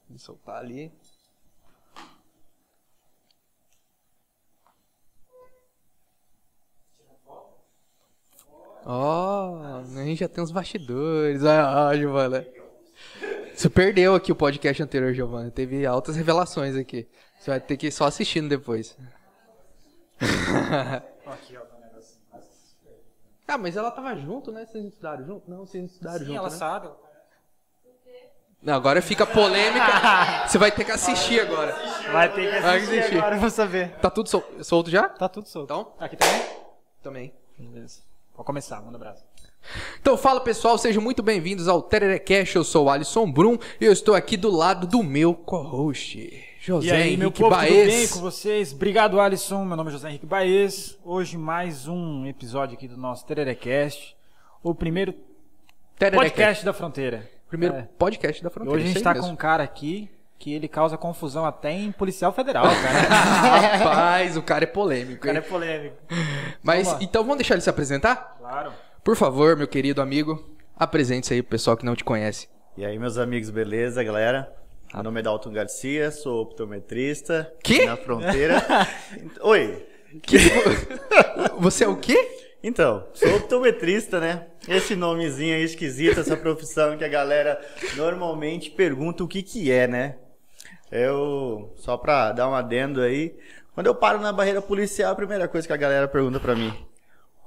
Vou soltar ali. Ó, a gente já tem uns bastidores. Ah, Giovana. Você perdeu aqui o podcast anterior, Giovana. Teve altas revelações aqui. Você vai ter que ir só assistindo depois. Aqui, ó, tá um negocinho. Ah, mas ela tava junto, né? Vocês estudaram junto? Não, vocês estudaram Sim, junto, ela né? sabe. Não, agora fica polêmica. Você vai ter que assistir agora. Vai ter que assistir agora pra saber. Tá tudo solto já? Tá tudo solto. Então? Aqui também? Também. Beleza. Vou começar, manda abraço. Então fala pessoal, sejam muito bem-vindos ao Tererecast, eu sou o Alisson Brum e eu estou aqui do lado do meu co-host, José E aí, Henrique meu povo, Baez. tudo bem com vocês? Obrigado, Alisson. Meu nome é José Henrique Baez. Hoje mais um episódio aqui do nosso Tererecast, o primeiro podcast da fronteira. Primeiro podcast da E fronteira. hoje a gente isso tá aí com um mesmo. cara aqui que ele causa confusão até em policial federal, cara. Rapaz, o cara é polêmico. O cara é hein? polêmico. Mas Vamos lá. então vamos deixar ele se apresentar? Claro. Por favor, meu querido amigo, apresente-se aí pro pessoal que não te conhece. E aí, meus amigos, beleza, galera? Meu nome é Dalton Garcia, sou optometrista. Que? Na fronteira. Oi. Você é o quê? Então, sou optometrista, né? Esse nomezinho aí esquisito, essa profissão que a galera normalmente pergunta o que é, né? Só pra dar um adendo aí, quando eu paro na barreira policial, a primeira coisa que a galera pergunta pra mim: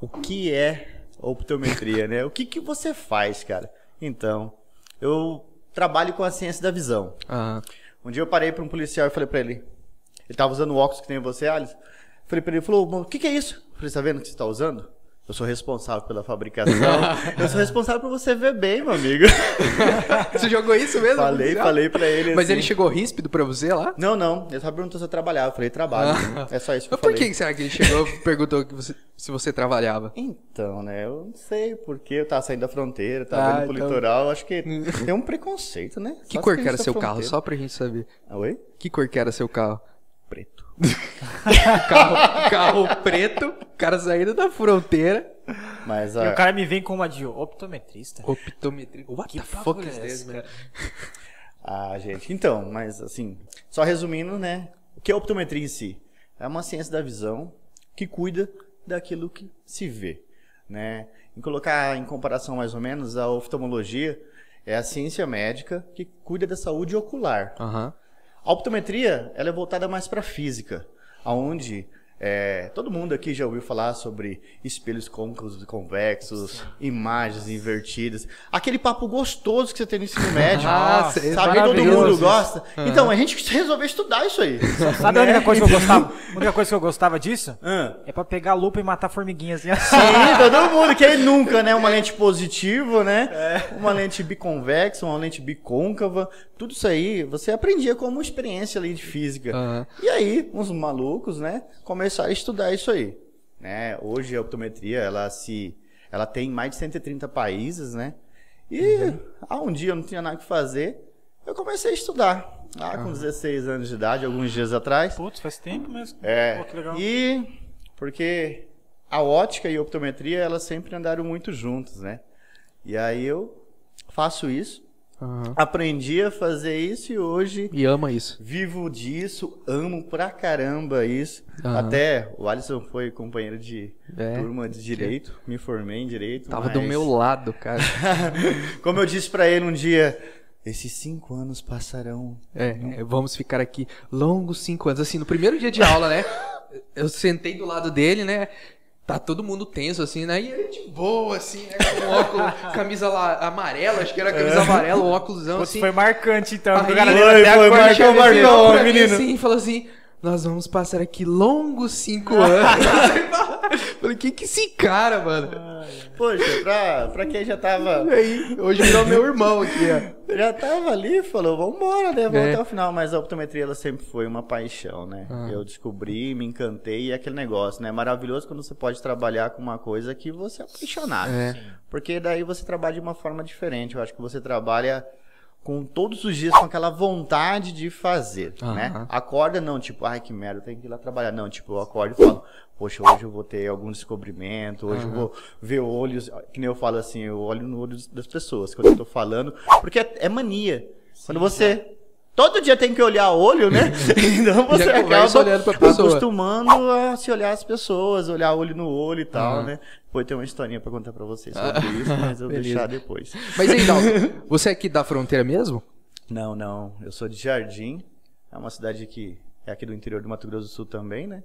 o que é optometria, né? O que você faz, cara? Então, eu trabalho com a ciência da visão. Ah, Um dia eu parei pra um policial e falei pra ele tava usando o óculos que tem você, Alice. Falei pra ele, ele falou, o que é isso? Eu falei, tá vendo o que você tá usando? Eu sou responsável pela fabricação. Eu sou responsável por você ver bem, meu amigo. você jogou isso mesmo? Falei pra ele Mas assim. ele chegou ríspido pra você lá? Não. Ele só perguntou se eu trabalhava. Eu falei, trabalho. É só isso que eu Mas por falei. que será que ele chegou e perguntou se você trabalhava? Então, né? Eu não sei porque eu tava saindo da fronteira, tava indo pro então- litoral. Acho que tem um preconceito, né? Que Só cor se que a era gente seu tá carro? fronteira. Só pra gente saber. Oi? Que cor que era seu carro? Preto. Carro preto, o cara saindo da fronteira. Mas E o cara me vem com uma de optometrista. Optometria. What Que the fuck papo is é this, esse, man? cara? gente, então, mas assim, só resumindo, né? O que é optometria em si? É uma ciência da visão que cuida daquilo que se vê, né? Em colocar em comparação mais ou menos, a oftalmologia é a ciência médica que cuida da saúde ocular. Aham. A optometria, ela é voltada mais para a física, onde todo mundo aqui já ouviu falar sobre espelhos côncavos e convexos, imagens invertidas, aquele papo gostoso que você tem no ensino médio, Nossa, é sabe? Todo maravilhoso mundo isso. gosta. Então, a gente resolveu estudar isso aí. Sabe a única coisa que eu gostava? A única coisa que eu gostava disso? Ah. É pra pegar a lupa e matar formiguinhas. Assim. Sim, todo mundo, quem nunca, né? Uma lente positiva, né? Uma lente biconvexa, uma lente bicôncava, tudo isso aí você aprendia como experiência ali de física. Aham. E aí, uns malucos, né? Começaram a estudar isso aí, né? Hoje a optometria, ela tem mais de 130 países, né? E um dia eu não tinha nada que fazer, eu comecei a estudar. Lá com 16 anos de idade, alguns dias atrás. Putz, faz tempo mesmo. Pô, que legal. E porque a ótica e a optometria, elas sempre andaram muito juntas, né? E aí eu faço isso, Aham. aprendi a fazer isso e hoje E ama isso. vivo disso, amo pra caramba isso. Aham. Até o Alisson foi companheiro de É. turma de Direito, me formei em Direito. Tava mas do meu lado, cara. Como eu disse pra ele um dia, esses 5 anos passarão. Vamos ficar aqui longos 5 anos. Assim, no primeiro dia de aula, né? Eu sentei do lado dele, né? Tá todo mundo tenso, assim, né? E ele de boa, assim, né? Com óculos, camisa lá amarela, acho que era camisa amarela, um óculosão, Putz, assim. foi marcante, então. Aí, O cara Foi, lembra até foi, a cor da marcou, camiseta. marcou. Pra mim, menino. assim, e falou assim, nós vamos passar aqui longos 5 anos. Falei, que esse cara, mano? Poxa, pra quem já tava... E aí, hoje virou meu irmão aqui, ó. Já tava ali, falou, vambora, né? Vamos É. até o final. Mas a optometria, ela sempre foi uma paixão, né? Eu descobri, me encantei e é aquele negócio, né? Maravilhoso quando você pode trabalhar com uma coisa que você é apaixonado. É. Porque daí você trabalha de uma forma diferente. Eu acho que você trabalha com todos os dias com aquela vontade de fazer, né? Acorda não, tipo, ai que merda, eu tenho que ir lá trabalhar. Não, tipo, eu acordo e falo, poxa, hoje eu vou ter algum descobrimento, hoje eu vou ver olhos, que nem eu falo assim, eu olho no olho das pessoas quando eu tô falando, porque é mania. Sim, quando você... Todo dia tem que olhar o olho, né? Então você acaba acostumando a se olhar as pessoas, olhar olho no olho e tal, né? Depois tem uma historinha pra contar pra vocês sobre isso, mas eu vou deixar depois. Mas aí, Dalton, você é aqui da fronteira mesmo? Não. Eu sou de Jardim. É uma cidade que é aqui do interior do Mato Grosso do Sul também, né?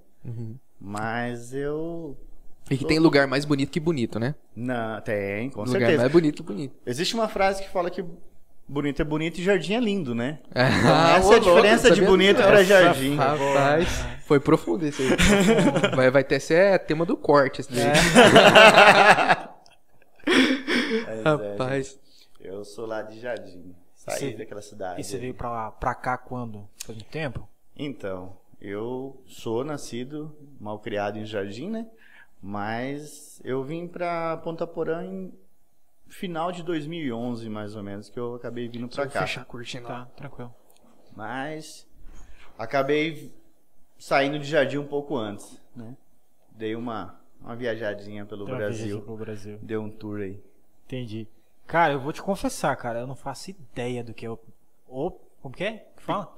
Mas eu... E que tem lugar mais bonito que bonito, né? Não, tem, com lugar certeza. Mais bonito que bonito. Existe uma frase que fala que bonito é bonito e jardim é lindo, né? Então, essa é a diferença de bonito para jardim. Rapaz, foi profundo isso aí. Vai ter ser tema do corte esse daí. Rapaz. Eu sou lá de Jardim. Saí daquela cidade. E você veio pra cá quando? Faz um tempo? Então, eu sou nascido, mal criado em Jardim, né? Mas eu vim pra Ponta Porã em final de 2011, mais ou menos, que eu acabei vindo pra cá. Fechar curtindo. Tá, tranquilo. Mas acabei saindo de Jardim um pouco antes, né? Dei uma viajadinha pelo Brasil. Deu um tour aí. Entendi. Cara, eu vou te confessar, cara, eu não faço ideia do que é como que é? Que fala?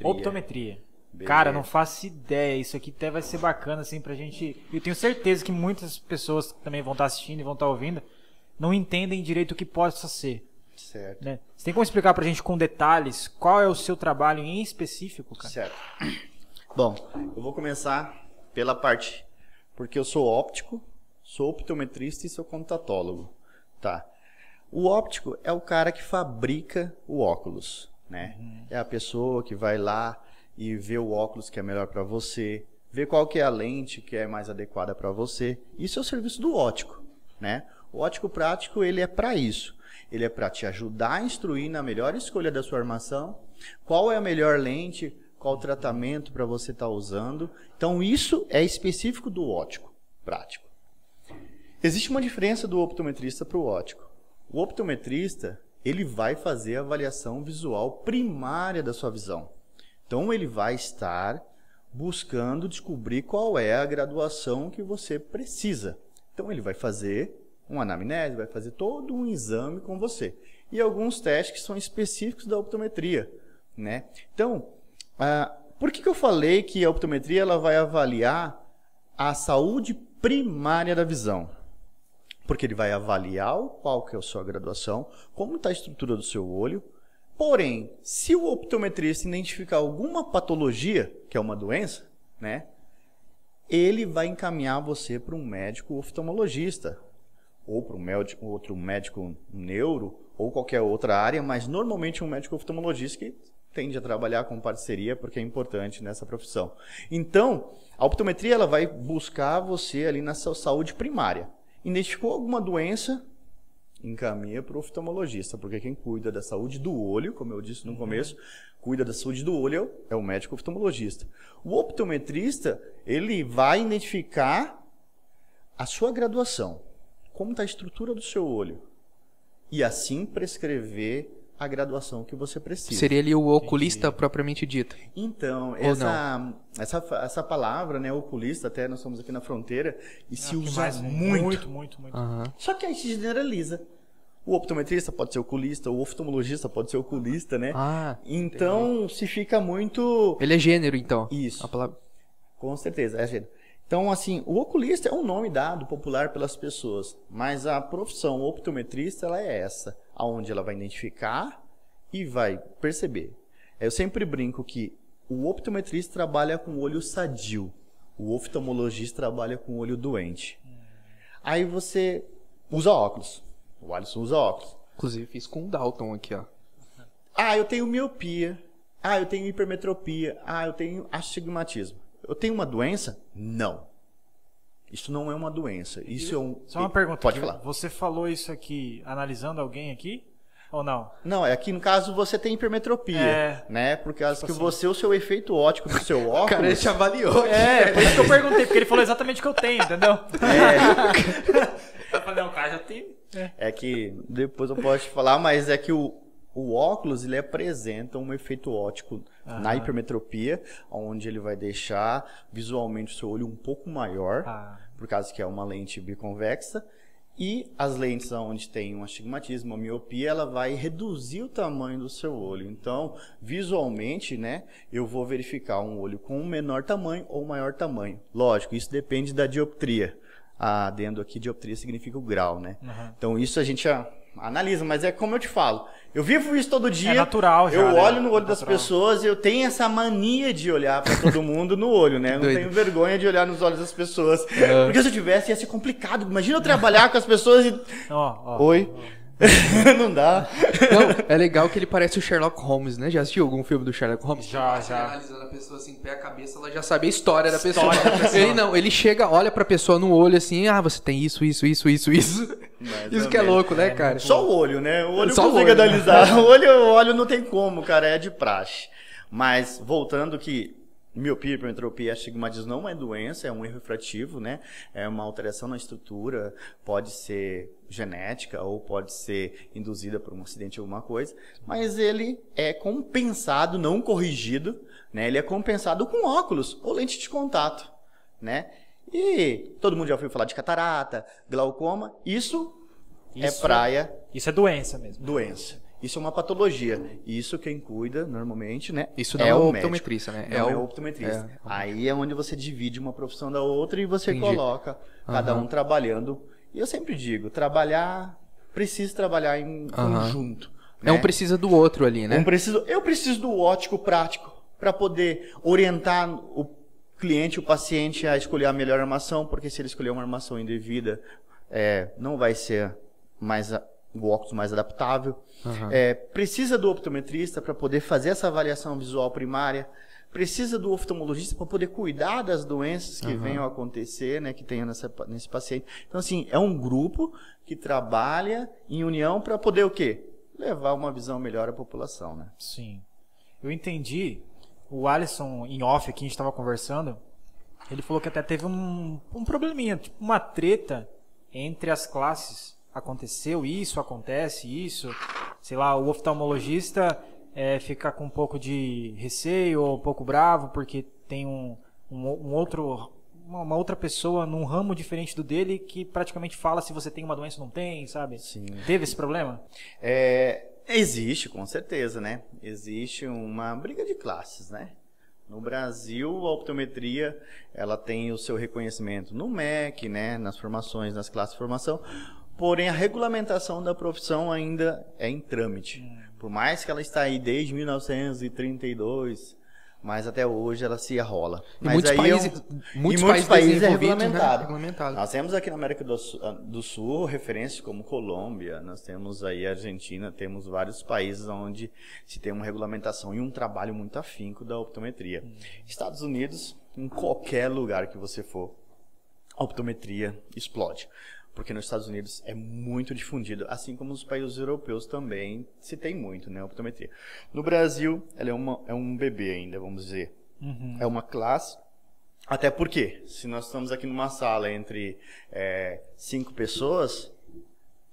Optometria. Beleza. Cara, eu não faço ideia. Isso aqui até vai ser bacana, assim, pra gente... Eu tenho certeza que muitas pessoas que também vão estar assistindo e vão estar ouvindo não entendem direito o que possa ser. Certo. Né? Você tem como explicar pra gente com detalhes qual é o seu trabalho em específico, cara? Certo. Bom, eu vou começar pela parte... Porque eu sou óptico, sou optometrista e sou contatólogo. Tá. O óptico é o cara que fabrica o óculos, né? É a pessoa que vai lá e vê o óculos que é melhor para você, vê qual que é a lente que é mais adequada para você. Isso é o serviço do óptico, né? O óptico prático, ele é para isso. Ele é para te ajudar a instruir na melhor escolha da sua armação, qual é a melhor lente, qual o tratamento para você estar usando. Então, isso é específico do óptico prático. Existe uma diferença do optometrista para o óptico. O optometrista, ele vai fazer a avaliação visual primária da sua visão. Então, ele vai estar buscando descobrir qual é a graduação que você precisa. Então, ele vai fazer uma anamnese, vai fazer todo um exame com você. E alguns testes que são específicos da optometria, né? Então, por que eu falei que a optometria ela vai avaliar a saúde primária da visão? Porque ele vai avaliar qual que é a sua graduação, como está a estrutura do seu olho. Porém, se o optometrista identificar alguma patologia, que é uma doença, né, ele vai encaminhar você para um médico oftalmologista, ou para um outro médico neuro, ou qualquer outra área, mas normalmente um médico oftalmologista que tende a trabalhar com parceria, porque é importante nessa profissão. Então, a optometria ela vai buscar você ali na sua saúde primária. Identificou alguma doença, encaminha para o oftalmologista, porque quem cuida da saúde do olho, como eu disse no começo, cuida da saúde do olho é o médico oftalmologista. O optometrista, ele vai identificar a sua graduação, como está a estrutura do seu olho, e assim prescrever a graduação que você precisa. Seria ali o oculista propriamente dito? Então, essa palavra, né, oculista, até nós estamos aqui na fronteira, e se usa muito. Só que aí se generaliza. O optometrista pode ser oculista, o oftalmologista pode ser oculista, né? Então, se fica muito... Ele é gênero, então? Isso. A palavra... Com certeza, é gênero. Então, assim, o oculista é um nome dado, popular pelas pessoas, mas a profissão optometrista, ela é essa, aonde ela vai identificar e vai perceber. Eu sempre brinco que o optometrista trabalha com o olho sadio, o oftalmologista trabalha com o olho doente. Aí você usa óculos, o Alisson usa óculos. Inclusive, fiz com o Dalton aqui, ó. Eu tenho miopia, eu tenho hipermetropia, eu tenho astigmatismo. Eu tenho uma doença? Não. Isso não é uma doença. Isso é um... Só uma pergunta. Pode falar. Você falou isso aqui analisando alguém aqui? Ou não? Não, é que no caso você tem hipermetropia, né? Por causa tipo que assim, o seu efeito óptico do seu óculos... Cara, ele te avaliou. Por isso que eu perguntei, porque ele falou exatamente o que eu tenho, entendeu? Eu falei, não, cara, já tem... É que depois eu posso te falar, mas é que O óculos, ele apresenta um efeito óptico na hipermetropia, onde ele vai deixar visualmente o seu olho um pouco maior, por causa que é uma lente biconvexa, e as lentes onde tem um astigmatismo, uma miopia, ela vai reduzir o tamanho do seu olho. Então, visualmente, né, eu vou verificar um olho com um menor tamanho ou maior tamanho. Lógico, isso depende da dioptria. Adendo aqui, dioptria significa o grau, né? Então, isso a gente analisa, mas é como eu te falo. Eu vivo isso todo dia. É natural já. Eu olho no olho das pessoas e eu tenho essa mania de olhar para todo mundo no olho, né? Eu não tenho vergonha de olhar nos olhos das pessoas. Porque se eu tivesse, ia ser complicado. Imagina eu trabalhar com as pessoas e... Oi? Não dá. Não, é legal que ele parece o Sherlock Holmes, né? Já assistiu algum filme do Sherlock Holmes? Já. Analisando a pessoa assim, pé a cabeça, ela já sabe a história da pessoa. Ele não, ele chega, olha pra pessoa no olho assim, você tem isso. Isso que é louco, né, cara? Só o olho, né? O olho Só consegue analisar. O olho não tem como, cara, é de praxe. Mas, voltando que miopia, hipermetropia, astigmatismo não é doença, é um erro refrativo, né? É uma alteração na estrutura, pode ser genética ou pode ser induzida por um acidente ou alguma coisa, mas ele é compensado, não corrigido, né? Ele é compensado com óculos ou lente de contato, né? E todo mundo já ouviu falar de catarata, glaucoma, isso é praia. Isso é doença mesmo. Doença. Isso é uma patologia. Isso quem cuida, normalmente, né? Isso não é o optometrista, né? Não é o optometrista. Aí é onde você divide uma profissão da outra e você coloca cada um trabalhando. E eu sempre digo, precisa trabalhar em conjunto. Né? Um precisa do outro ali, né? Eu preciso do ótico prático para poder orientar o cliente, o paciente a escolher a melhor armação, porque se ele escolher uma armação indevida, não vai ser o óculos mais adaptável. Precisa do optometrista para poder fazer essa avaliação visual primária. Precisa do oftalmologista para poder cuidar das doenças que venham a acontecer, né, que tenham nesse paciente. Então, assim, é um grupo que trabalha em união para poder o quê? Levar uma visão melhor à população, né? Sim. Eu entendi. O Alisson, em off aqui, a gente estava conversando, ele falou que até teve um probleminha, tipo uma treta entre as classes. Aconteceu isso, acontece isso, sei lá, o oftalmologista fica com um pouco de receio ou um pouco bravo porque tem uma outra pessoa num ramo diferente do dele que praticamente fala se você tem uma doença ou não tem, sabe? Sim. Teve esse problema? Existe, com certeza, né? Existe uma briga de classes, né? No Brasil, a optometria, ela tem o seu reconhecimento no MEC, né? Nas formações, nas classes de formação. Porém, a regulamentação da profissão ainda é em trâmite. Por mais que ela está aí desde 1932, mas até hoje ela se arrola. Mas muitos países é regulamentado. Nós temos aqui na América do Sul referências como Colômbia, nós temos aí a Argentina, temos vários países onde se tem uma regulamentação e um trabalho muito afinco da optometria. Estados Unidos, em qualquer lugar que você for, a optometria explode. Porque nos Estados Unidos é muito difundido, assim como nos países europeus também se tem muito, né, a optometria. No Brasil, ela é um bebê ainda, vamos dizer. É uma classe, até porque, se nós estamos aqui numa sala entre 5 pessoas,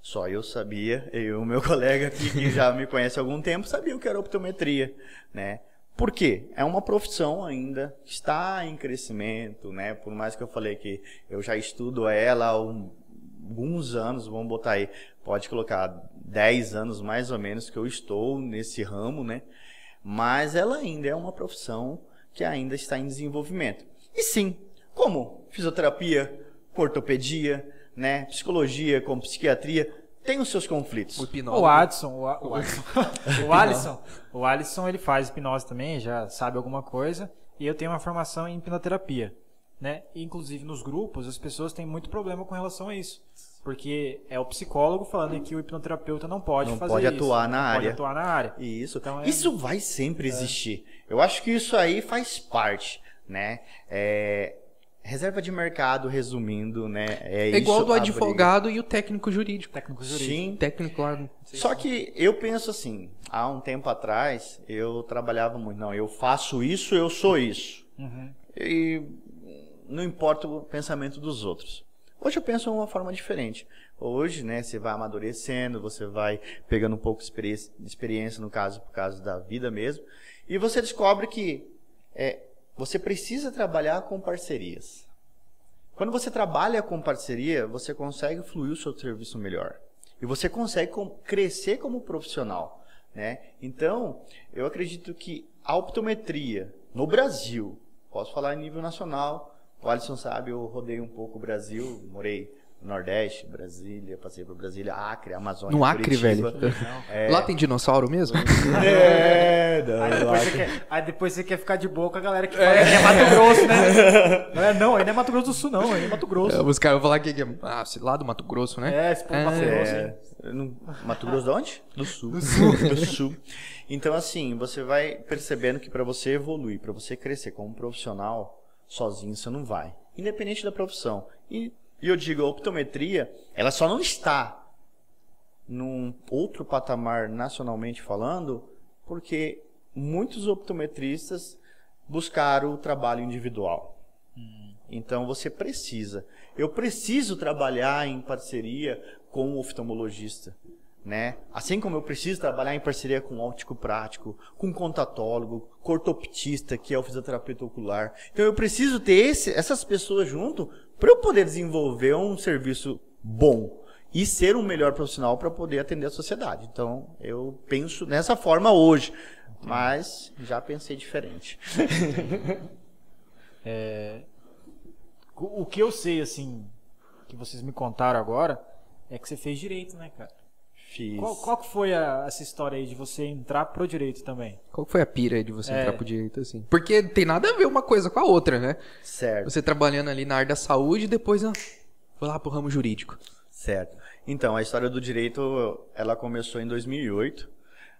só eu sabia, eu e o meu colega aqui, que já me conhece há algum tempo, sabia o que era optometria, né? Por quê? É uma profissão ainda que está em crescimento, né? Por mais que eu falei que eu já estudo ela há alguns anos, vamos botar aí, pode colocar 10 anos mais ou menos que eu estou nesse ramo, né? Mas ela ainda é uma profissão que ainda está em desenvolvimento. E sim, como fisioterapia, ortopedia, né? Psicologia, como psiquiatria, tem os seus conflitos. O Alisson, ele faz hipnose também, já sabe alguma coisa, e eu tenho uma formação em hipnoterapia. Né? Inclusive nos grupos as pessoas têm muito problema com relação a isso, porque é o psicólogo falando que o hipnoterapeuta não pode atuar na área. Pode atuar na área. Isso. Então, isso vai sempre existir. Eu acho que isso aí faz parte, né? Reserva de mercado, resumindo, né? É igual do advogado e o técnico jurídico. Sim. Técnico lá. Só que eu penso assim, há um tempo atrás eu trabalhava muito, não, eu faço isso, eu sou isso. E não importa o pensamento dos outros. Hoje eu penso de uma forma diferente. hoje, né, você vai amadurecendo, você vai pegando um pouco de experiência, no caso, por causa da vida mesmo, e você descobre que você precisa trabalhar com parcerias. Quando você trabalha com parceria, você consegue fluir o seu serviço melhor. E você consegue crescer como profissional, né? Então, eu acredito que a optometria no Brasil, posso falar em nível nacional, o Alisson sabe, eu rodei um pouco o Brasil, morei no Nordeste, Brasília, passei por Brasília, Acre, Amazônia, no Acre, Curitiba. Velho? Lá tem dinossauro mesmo? Aí depois você quer ficar de boa com a galera que fala que é Mato Grosso, né? Não, aí não é Mato Grosso do Sul, não, aí é Mato Grosso. Os caras vão falar que é lá do Mato Grosso, né? Esse povo Mato Grosso. Mato Grosso de onde? Do Sul. Do Sul. Então, assim, você vai percebendo que para você evoluir, para você crescer como profissional, sozinho você não vai. Independente da profissão. E eu digo, a optometria, ela só não está num outro patamar nacionalmente falando, porque muitos optometristas buscaram o trabalho individual. Então você precisa. Eu preciso trabalhar em parceria com o oftalmologista, né? Assim como eu preciso trabalhar em parceria com o óptico prático, com o contatólogo, com o ortoptista, que é o fisioterapeuta ocular. Então eu preciso ter essas pessoas junto para eu poder desenvolver um serviço bom e ser um melhor profissional para poder atender a sociedade. Então eu penso nessa forma hoje, mas já pensei diferente. O que eu sei, assim, que vocês me contaram agora, é que você fez direito, né, cara? Fiz. Qual que foi essa história aí de você entrar pro direito também? Qual que foi a pira aí de você entrar pro direito, assim? Porque tem nada a ver uma coisa com a outra, né? Certo. Você trabalhando ali na área da saúde e depois foi lá pro ramo jurídico. Certo. Então, a história do direito, ela começou em 2008.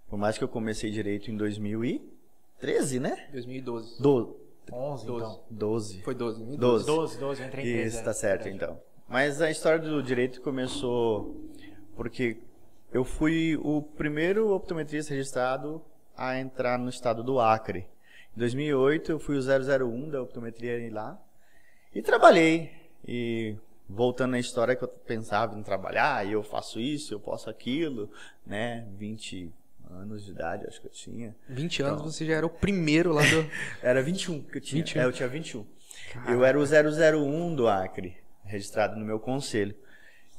Por mais que eu comecei direito em 2013, né? 2012. 11, então. 12. Foi 12. 12, eu entrei em 13. Isso, tá certo, então. Mas a história do direito começou porque eu fui o primeiro optometrista registrado a entrar no estado do Acre. Em 2008, eu fui o 001 da optometria lá e trabalhei. E voltando na história que eu pensava em trabalhar, eu faço isso, eu posso aquilo, né? 20 anos de idade, acho que eu tinha. 20 anos, então, você já era o primeiro lá do... Era 21 que eu tinha. 21. Eu tinha 21. Caraca. Eu era o 001 do Acre, registrado no meu conselho.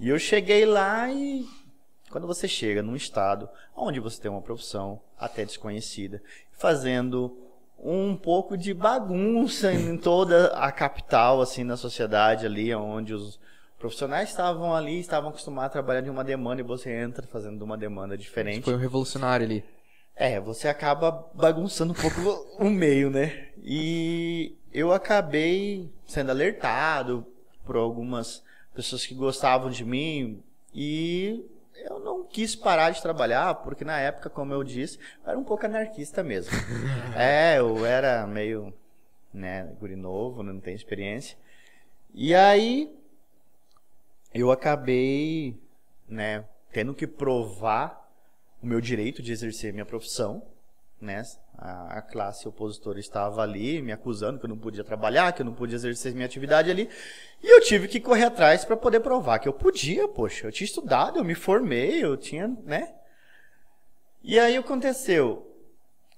E eu cheguei lá e... Quando você chega num estado onde você tem uma profissão até desconhecida, fazendo um pouco de bagunça em toda a capital, assim, na sociedade ali, onde os profissionais estavam ali, estavam acostumados a trabalhar de uma demanda e você entra fazendo uma demanda diferente. Você foi um revolucionário ali. Você acaba bagunçando um pouco o meio, né? E eu acabei sendo alertado por algumas pessoas que gostavam de mim e... eu não quis parar de trabalhar, porque na época, como eu disse, eu era um pouco anarquista mesmo. Eu era meio, né, guri novo, não tenho experiência. E aí, eu acabei, né, tendo que provar o meu direito de exercer minha profissão, né? A classe opositora estava ali me acusando que eu não podia trabalhar, que eu não podia exercer minha atividade ali. E eu tive que correr atrás para poder provar que eu podia, poxa. Eu tinha estudado, eu me formei, eu tinha, né? E aí aconteceu.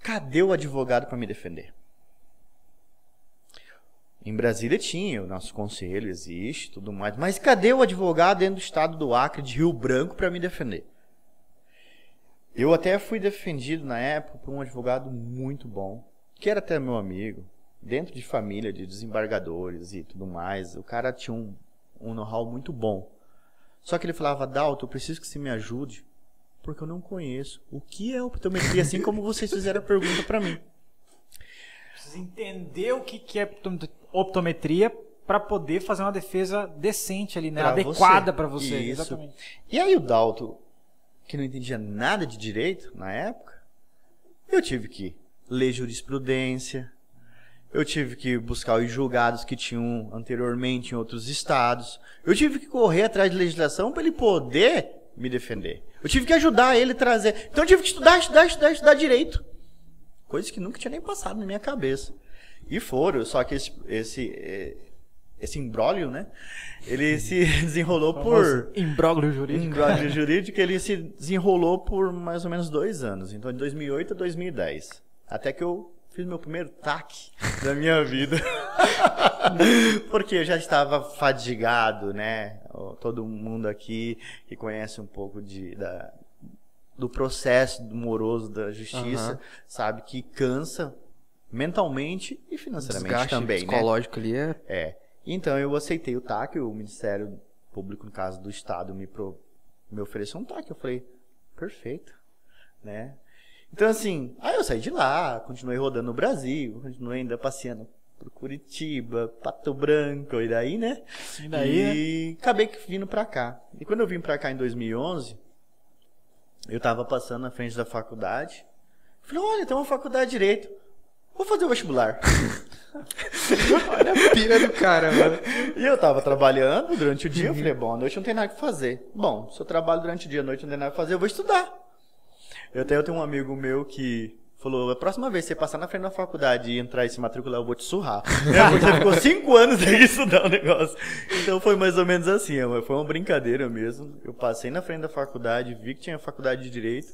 Cadê o advogado para me defender? Em Brasília tinha, o nosso conselho existe, tudo mais. Mas cadê o advogado dentro do estado do Acre, de Rio Branco, para me defender? Eu até fui defendido na época por um advogado muito bom, que era até meu amigo, dentro de família, de desembargadores e tudo mais. O cara tinha um know-how muito bom. Só que ele falava, Dalton, eu preciso que você me ajude, porque eu não conheço o que é optometria, assim como vocês fizeram a pergunta para mim. Precisa entender o que é optometria para poder fazer uma defesa decente ali, né? Pra adequada para você. Isso. Exatamente. E aí o Dalton, que não entendia nada de direito na época, eu tive que ler jurisprudência, eu tive que buscar os julgados que tinham anteriormente em outros estados, eu tive que correr atrás de legislação para ele poder me defender. Eu tive que ajudar ele a trazer. Então eu tive que estudar direito. Coisas que nunca tinha nem passado na minha cabeça. E foram, só que esse esse imbróglio, né? Ele se desenrolou por... Imbróglio jurídico. Imbróglio jurídico, ele se desenrolou por mais ou menos 2 anos. Então, de 2008 a 2010. Até que eu fiz meu primeiro TAC da minha vida. Porque eu já estava fadigado, né? Todo mundo aqui que conhece um pouco do processo moroso da justiça, sabe que cansa mentalmente e financeiramente desgaste também, psicológico, né? Ali é. Então eu aceitei o TAC, o Ministério Público, no caso do Estado, me ofereceu um TAC. Eu falei, perfeito, né? Então assim, aí eu saí de lá, continuei rodando no Brasil, continuei ainda passeando por Curitiba, Pato Branco, e daí, né? E acabei vindo pra cá. E quando eu vim pra cá em 2011, eu tava passando na frente da faculdade, falei, olha, tem uma faculdade de Direito, vou fazer o vestibular. Olha a pira do cara, mano. E eu tava trabalhando durante o dia, eu falei, bom, à noite não tem nada que fazer. Bom, se eu trabalho durante o dia, à noite não tem nada que fazer, eu vou estudar. Eu tenho um amigo meu que falou, a próxima vez que você passar na frente da faculdade e entrar e se matricular, eu vou te surrar. Porque você ficou 5 anos sem estudar o negócio. Então foi mais ou menos assim, foi uma brincadeira mesmo. Eu passei na frente da faculdade, vi que tinha faculdade de Direito,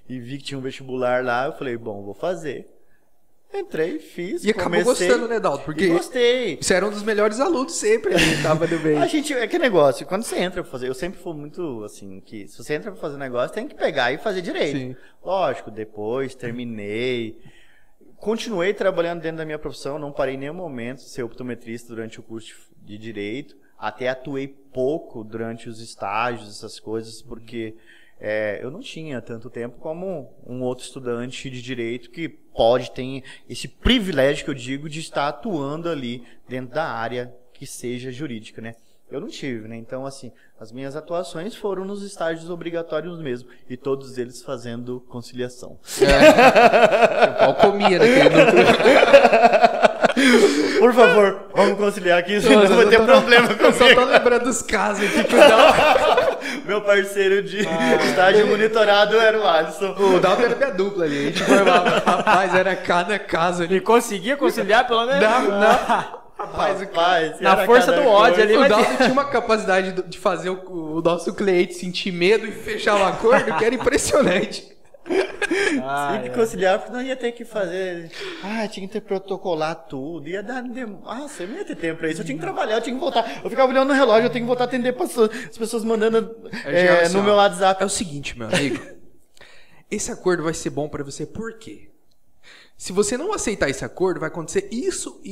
e vi que tinha um vestibular lá, eu falei, bom, vou fazer. Entrei, fiz, e acabou gostando, né, Dalton? Porque gostei. Você era um dos melhores alunos sempre, ele tava no meio. A gente, é que negócio, quando você entra pra fazer, eu sempre fui muito, assim, que se você entra pra fazer negócio, tem que pegar e fazer direito. Sim. Lógico, depois terminei, continuei trabalhando dentro da minha profissão, não parei em nenhum momento de ser optometrista durante o curso de Direito, até atuei pouco durante os estágios, essas coisas, porque... eu não tinha tanto tempo como um outro estudante de Direito que pode ter esse privilégio que eu digo de estar atuando ali dentro da área que seja jurídica, né? Eu não tive, né? Então, assim, as minhas atuações foram nos estágios obrigatórios mesmo, e todos eles fazendo conciliação. O pau comia naquele Por favor, vamos conciliar aqui, senão eu vou ter problema comigo. Eu só tô lembrando dos casos aqui que o Dalton... Meu parceiro de estágio monitorado era o Alisson. O Dalton era minha dupla ali. A gente formava, rapaz, era cada caso ali. E conseguia conciliar pelo menos? Não. Rapaz, na força do ódio ali. O Dalton tinha uma capacidade de fazer o nosso cliente sentir medo e fechar o acordo que era impressionante. Tinha que conciliar, porque não ia ter que fazer. Tinha que ter protocolar tudo. Ia dar. Nossa, eu não ia ter tempo pra isso. Eu tinha que trabalhar, eu tinha que voltar. Eu ficava olhando no relógio, eu tenho que voltar a atender as pessoas mandando assim, no meu WhatsApp. É o seguinte, meu amigo. Esse acordo vai ser bom pra você, por quê? Se você não aceitar esse acordo, vai acontecer isso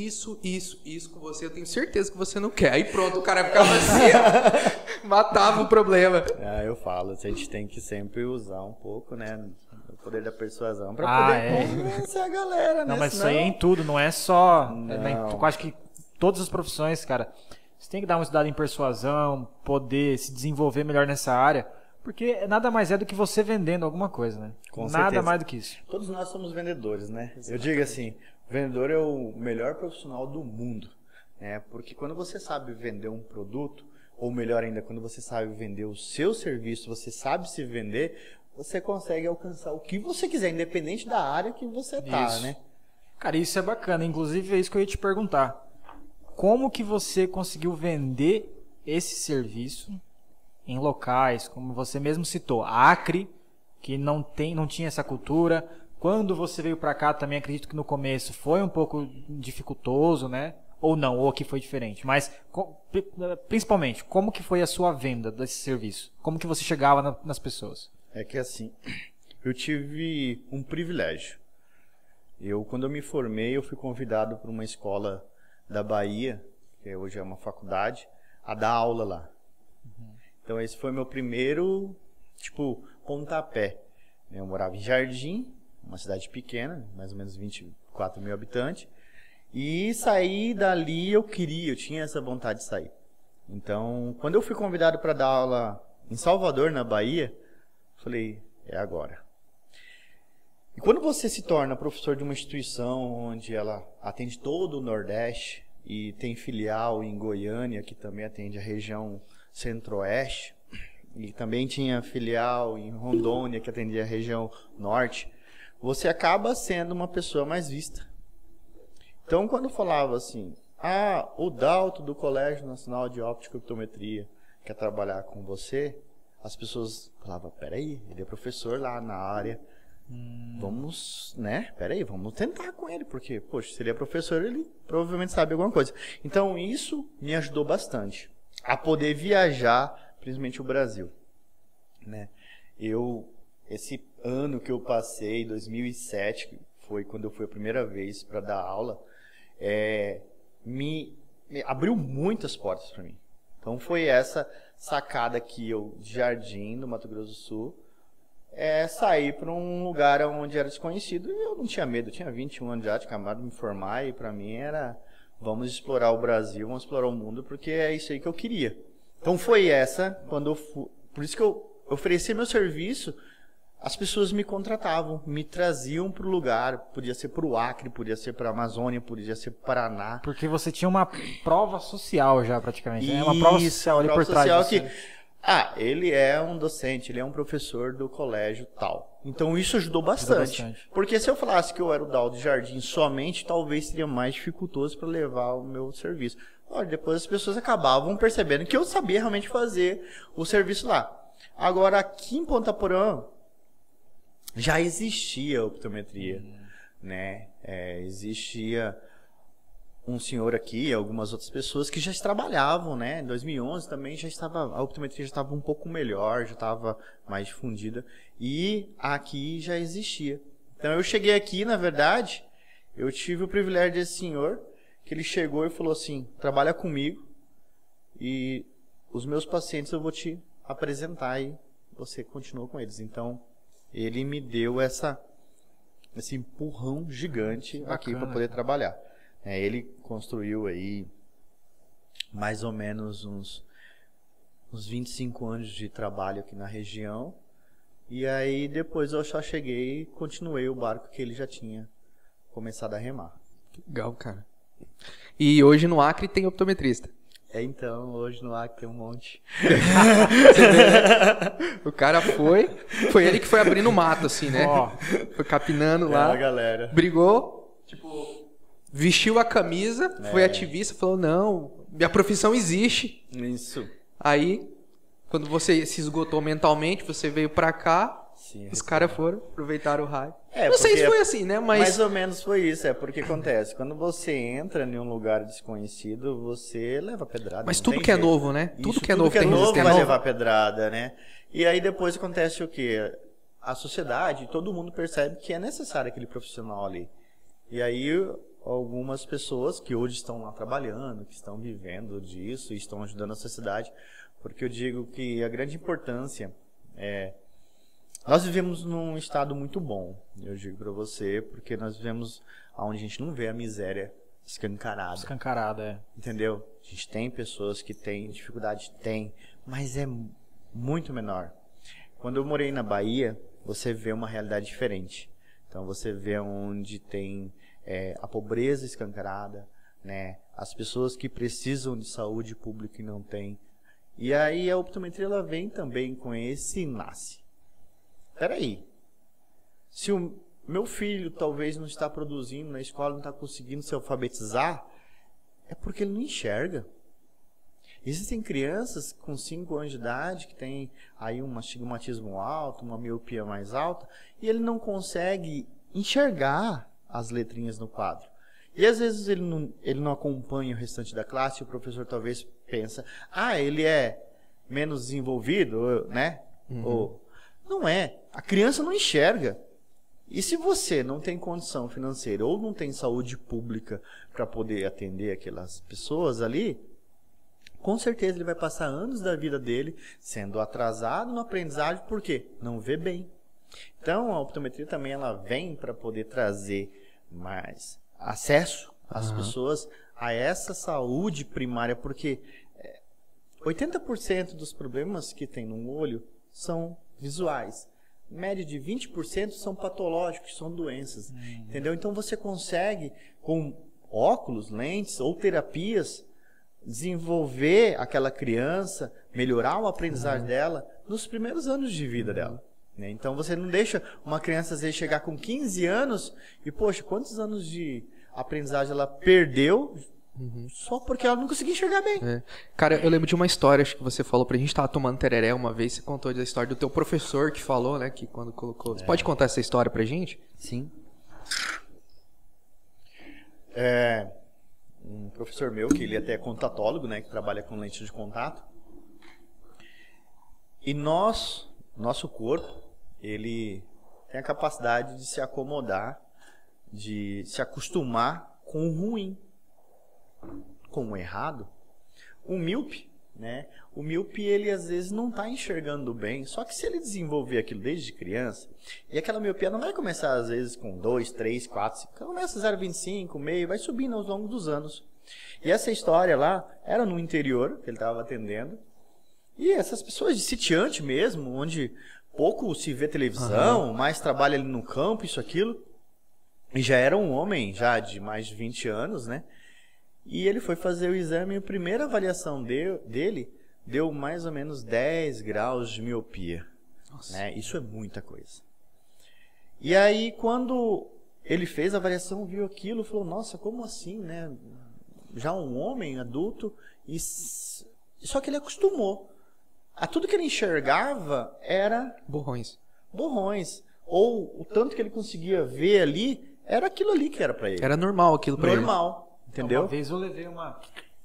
com você. Eu tenho certeza que você não quer. Aí pronto, o cara ficava assim, matava o problema. Eu falo, a gente tem que sempre usar um pouco, né, o poder da persuasão pra poder convencer a galera, né? Não, mas isso aí é em tudo, não é só... Eu acho que todas as profissões, cara, você tem que dar uma estudada em persuasão, poder se desenvolver melhor nessa área. Porque nada mais é do que você vendendo alguma coisa, né? Com nada certeza. mais do que isso. Todos nós somos vendedores, né? Eu digo assim, o vendedor é o melhor profissional do mundo, né? Porque quando você sabe vender um produto, ou melhor ainda, quando você sabe vender o seu serviço, você sabe se vender, você consegue alcançar o que você quiser, independente da área que você tá, né? Cara, isso é bacana. Inclusive, é isso que eu ia te perguntar. Como que você conseguiu vender esse serviço em locais, como você mesmo citou, Acre, que não tinha essa cultura. Quando você veio para cá, também acredito que no começo foi um pouco dificultoso, né? Ou não, ou aqui foi diferente. Mas, principalmente, como que foi a sua venda desse serviço? Como que você chegava nas pessoas? É que assim, eu tive um privilégio. Quando eu me formei, eu fui convidado por uma escola da Bahia, que hoje é uma faculdade, a dar aula lá. Então esse foi meu primeiro, pontapé. Eu morava em Jardim, uma cidade pequena, mais ou menos 24 mil habitantes. E saí dali, eu tinha essa vontade de sair. Então, quando eu fui convidado para dar aula em Salvador, na Bahia, falei, é agora. E quando você se torna professor de uma instituição onde ela atende todo o Nordeste, e tem filial em Goiânia, que também atende a região Centro-Oeste, e também tinha filial em Rondônia, que atendia a região Norte, você acaba sendo uma pessoa mais vista. Então, quando falava assim, o Dalto do Colégio Nacional de Óptica e Optometria quer trabalhar com você, as pessoas falavam, peraí, ele é professor lá na área, vamos, né, peraí, vamos tentar com ele, porque, poxa, se ele é professor, ele provavelmente sabe alguma coisa. Então, isso me ajudou bastante a poder viajar, principalmente o Brasil, né. Esse ano que eu passei, 2007, foi quando eu fui a primeira vez para dar aula, me abriu muitas portas para mim. Então foi essa sacada que eu, de Jardim, do Mato Grosso do Sul, sair para um lugar onde era desconhecido. E eu não tinha medo, eu tinha 21 anos já, tinha acabado de me formar, e para mim era, vamos explorar o Brasil, vamos explorar o mundo, porque é isso aí que eu queria. Então foi quando eu fui, por isso que eu ofereci meu serviço. As pessoas me contratavam, me traziam para o lugar, podia ser para o Acre, podia ser para a Amazônia, podia ser para o Paraná. Porque você tinha uma prova social já praticamente, né? Uma prova social ali por trás. Ele é um docente, ele é um professor do colégio tal. Então isso ajudou bastante. Porque se eu falasse que eu era o Dalto de Jardim somente, talvez seria mais dificultoso para levar o meu serviço. Olha, depois as pessoas acabavam percebendo que eu sabia realmente fazer o serviço lá. Agora, aqui em Ponta Porã, já existia optometria, né? Existia um senhor aqui, algumas outras pessoas que já trabalhavam, né? Em 2011 também a optometria já estava um pouco melhor, já estava mais difundida, e aqui já existia. Então eu cheguei aqui, na verdade, eu tive o privilégio desse senhor, que ele chegou e falou assim, trabalha comigo, e os meus pacientes eu vou te apresentar e você continua com eles. Então ele me deu esse empurrão gigante aqui para poder trabalhar. Ele construiu aí mais ou menos uns 25 anos de trabalho aqui na região. E aí depois eu só cheguei e continuei o barco que ele já tinha começado a remar. Legal, cara. E hoje no Acre tem optometrista? Então, hoje no Acre tem um monte. O cara foi ele que foi abrindo o mato, assim, né? Foi capinando lá. A galera. Brigou, tipo, vestiu a camisa, foi ativista, falou, não, minha profissão existe. Isso. Aí, quando você se esgotou mentalmente, você veio pra cá, sim, os caras foram, aproveitaram o raio. Não sei se foi assim, né? Mas mais ou menos foi isso, porque acontece. Quando você entra em um lugar desconhecido, você leva pedrada. Mas tudo que é novo, né? Tudo que é novo vai levar pedrada, né? E aí depois acontece o quê? A sociedade, todo mundo percebe que é necessário aquele profissional ali. E aí algumas pessoas que hoje estão lá trabalhando, que estão vivendo disso, estão ajudando a sociedade, porque eu digo que a grande importância nós vivemos num estado muito bom, eu digo para você, porque nós vivemos onde a gente não vê a miséria escancarada. Escancarada, Entendeu? A gente tem pessoas que têm dificuldade, mas é muito menor. Quando eu morei na Bahia, você vê uma realidade diferente. Então você vê onde tem a pobreza escancarada, né? As pessoas que precisam de saúde pública e não têm. E aí a optometria ela vem também com esse nasce. Peraí, se o meu filho talvez não está produzindo na escola, não está conseguindo se alfabetizar, é porque ele não enxerga. Existem crianças com 5 anos de idade que têm aí um astigmatismo alto, uma miopia mais alta, e ele não consegue enxergar as letrinhas no quadro. E às vezes ele não acompanha o restante da classe, e o professor talvez pensa, ele é menos desenvolvido, né? Ou não é. A criança não enxerga. E se você não tem condição financeira ou não tem saúde pública para poder atender aquelas pessoas ali, com certeza ele vai passar anos da vida dele sendo atrasado no aprendizagem, porque não vê bem. Então a optometria também ela vem para poder trazer mais acesso às pessoas a essa saúde primária, porque 80% dos problemas que tem no olho são visuais. Média de 20% são patológicos, são doenças. Entendeu? Então você consegue, com óculos, lentes ou terapias, desenvolver aquela criança, melhorar o aprendizagem dela nos primeiros anos de vida dela. Né? Então você não deixa uma criança às vezes chegar com 15 anos e, poxa, quantos anos de aprendizagem ela perdeu Só porque ela não conseguia enxergar bem. Cara, eu lembro de uma história, acho que você falou pra gente, tava tomando tereré uma vez, você contou da história do teu professor que falou, né, que quando colocou... Você pode contar essa história pra gente? Sim. Um professor meu, que ele até é contatólogo, né, que trabalha com lente de contato. E nosso corpo, ele tem a capacidade de se acomodar, de se acostumar com o ruim, com o errado. O míope, né? O míope, ele às vezes não está enxergando bem, só que se ele desenvolver aquilo desde criança, e aquela miopia não vai começar às vezes com 2, 3, 4, 5, começa 0,25, meio, vai subindo ao longo dos anos. E essa história lá era no interior, que ele estava atendendo, e essas pessoas de sitiante mesmo, onde pouco se vê televisão, mais trabalha ali no campo, isso, aquilo, e já era um homem já de mais de 20 anos, né? E ele foi fazer o exame e a primeira avaliação dele deu mais ou menos 10 graus de miopia. Né? Isso é muita coisa. E aí, quando ele fez a avaliação, viu aquilo, falou, nossa, como assim, né? Já um homem adulto, só que ele acostumou. A tudo que ele enxergava era... Borrões. Ou o tanto que ele conseguia ver ali, era aquilo ali que era pra ele. Era normal aquilo pra ele. Normal. Entendeu? Uma vez eu levei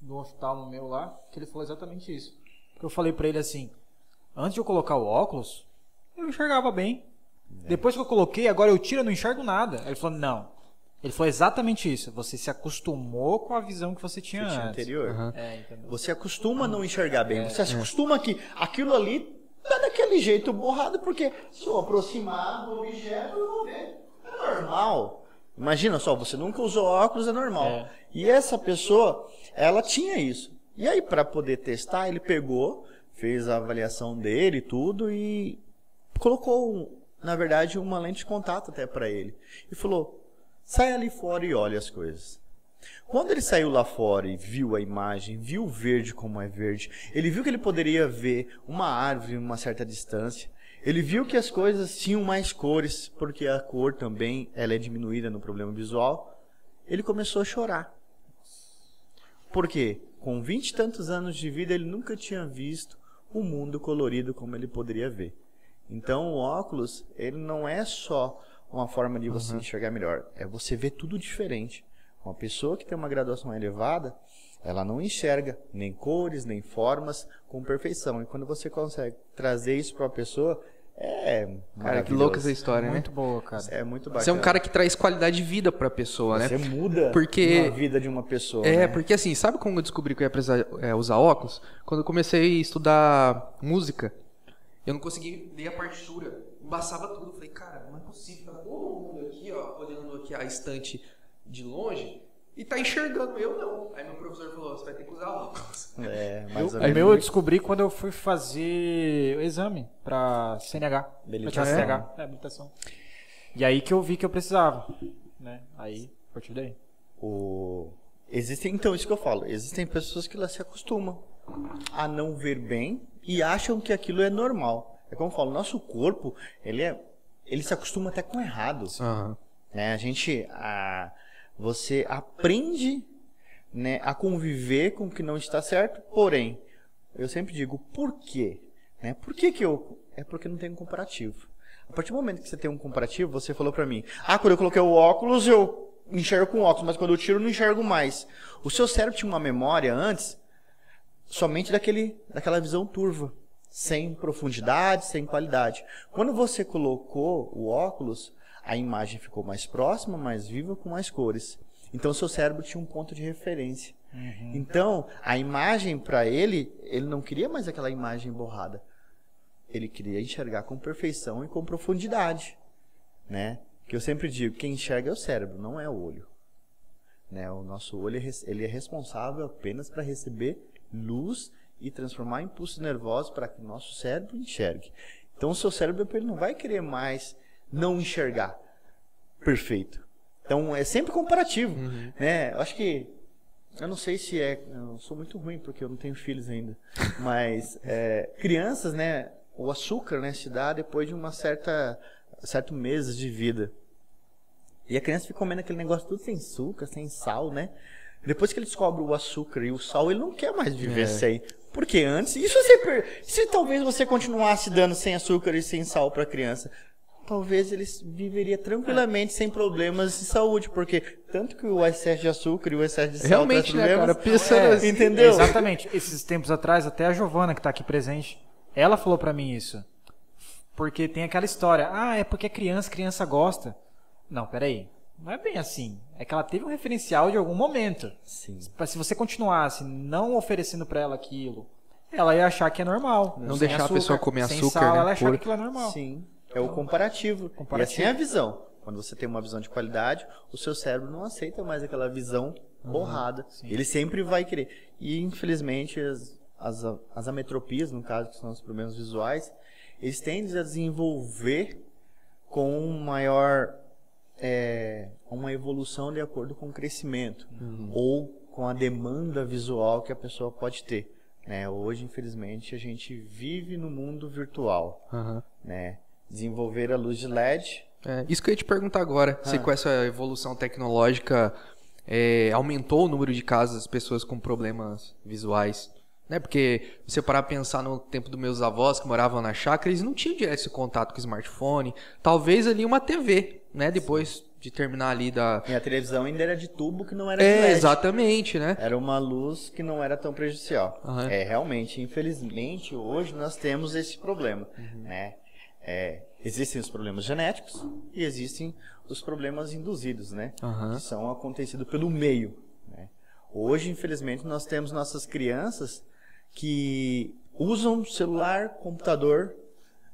no oftalmo meu lá, que ele falou exatamente isso. Porque eu falei pra ele assim, antes de eu colocar o óculos, eu enxergava bem. Depois que eu coloquei, agora eu tiro, eu não enxergo nada. Aí ele falou, não. Ele falou exatamente isso. Você se acostumou com a visão que você tinha antes. Anterior. Entendeu? Você acostuma a não enxergar bem. Você se acostuma que aquilo ali tá daquele jeito borrado, porque se eu aproximar do objeto, eu vou ver. É normal. Imagina só, você nunca usou óculos, é normal. E essa pessoa, ela tinha isso. E aí, para poder testar, ele pegou, fez a avaliação dele e tudo, e colocou, na verdade, uma lente de contato até para ele. E falou, sai ali fora e olha as coisas. Quando ele saiu lá fora e viu a imagem, viu o verde como é verde, ele viu que ele poderia ver uma árvore em uma certa distância. Ele viu que as coisas tinham mais cores, porque a cor também ela é diminuída no problema visual. Ele começou a chorar. Por quê? Com 20 e tantos anos de vida, ele nunca tinha visto o mundo colorido como ele poderia ver. Então, o óculos, ele não é só uma forma de você enxergar melhor. É você ver tudo diferente. Uma pessoa que tem uma graduação elevada, ela não enxerga nem cores, nem formas com perfeição. E quando você consegue trazer isso para a pessoa, cara, que louca essa história, né? Muito boa, cara. É muito bacana. Você é um cara que traz qualidade de vida pra pessoa, né? Você muda a vida de uma pessoa. É, né? porque assim, sabe como eu descobri que eu ia precisar usar óculos? Quando eu comecei a estudar música, eu não consegui ler a partitura. Embaçava tudo. Eu falei, cara, não é possível. Tá todo mundo aqui, ó, olhando aqui a estante de longe e tá enxergando. Eu não. Aí meu professor falou, você vai ter que usar óculos. O meu eu descobri quando eu fui fazer o exame pra CNH. Pra tirar CNH, habilitação. E aí que eu vi que eu precisava, né? Aí, a partir daí. Então, isso que eu falo. Existem pessoas que elas se acostumam a não ver bem e acham que aquilo é normal. É como eu falo, nosso corpo, ele se acostuma até com o errado. Você aprende, né, a conviver com o que não está certo, porém, eu sempre digo, por quê? Né? Por que é porque não tem um comparativo. A partir do momento que você tem um comparativo, você falou pra mim, quando eu coloquei o óculos, eu enxergo com óculos, mas quando eu tiro, eu não enxergo mais. O seu cérebro tinha uma memória antes, somente daquela visão turva, sem profundidade, sem qualidade. Quando você colocou o óculos, a imagem ficou mais próxima, mais viva, com mais cores. Então, o seu cérebro tinha um ponto de referência. Então, a imagem para ele não queria mais aquela imagem borrada. Ele queria enxergar com perfeição e com profundidade. Né? Que eu sempre digo, quem enxerga é o cérebro, não é o olho. Né? O nosso olho ele é responsável apenas para receber luz e transformar impulsos nervosos para que o nosso cérebro enxergue. Então, o seu cérebro ele não vai querer mais não enxergar perfeito. Então, é sempre comparativo. Né? Eu acho que, eu não sei se eu sou muito ruim porque eu não tenho filhos ainda, mas crianças, né, o açúcar, né, se dá depois de uma certo meses de vida. E a criança fica comendo aquele negócio tudo sem açúcar, sem sal, né? Depois que ele descobre o açúcar e o sal, ele não quer mais viver sem. Porque antes, se talvez você continuasse dando sem açúcar e sem sal para a criança, talvez ele viveria tranquilamente sem problemas de saúde, porque tanto que o excesso de açúcar e o excesso de sal realmente, né, cara? Pensando assim, entendeu? Exatamente. Esses tempos atrás, até a Giovana, que tá aqui presente, ela falou pra mim isso. Porque tem aquela história, é porque criança gosta. Não, peraí. Não é bem assim. É que ela teve um referencial de algum momento. Sim. Se você continuasse não oferecendo pra ela aquilo, ela ia achar que é normal. Não deixar a pessoa comer sem açúcar, sal, né? ela ia achar que aquilo é normal. Sim. É o comparativo. E assim é a visão. Quando você tem uma visão de qualidade, o seu cérebro não aceita mais aquela visão borrada. Ele sempre vai querer. E, infelizmente, as ametropias, no caso, que são os problemas visuais, eles tendem a desenvolver com uma evolução de acordo com o crescimento ou com a demanda visual que a pessoa pode ter. Né? Hoje, infelizmente, a gente vive no mundo virtual. Né? Desenvolver a luz de LED. Isso que eu ia te perguntar agora. Se com essa evolução tecnológica aumentou o número de casos das pessoas com problemas visuais. Né? Porque você parar pra pensar no tempo dos meus avós que moravam na chácara, eles não tinham direto esse contato com o smartphone. Talvez ali uma TV, né? Depois de terminar ali da... E a televisão ainda era de tubo, que não era de LED. Exatamente, né? Era uma luz que não era tão prejudicial. Realmente, infelizmente, hoje nós temos esse problema, né? Existem os problemas genéticos e existem os problemas induzidos, né? Que são acontecidos pelo meio, né? Hoje, infelizmente, nós temos nossas crianças que usam celular, computador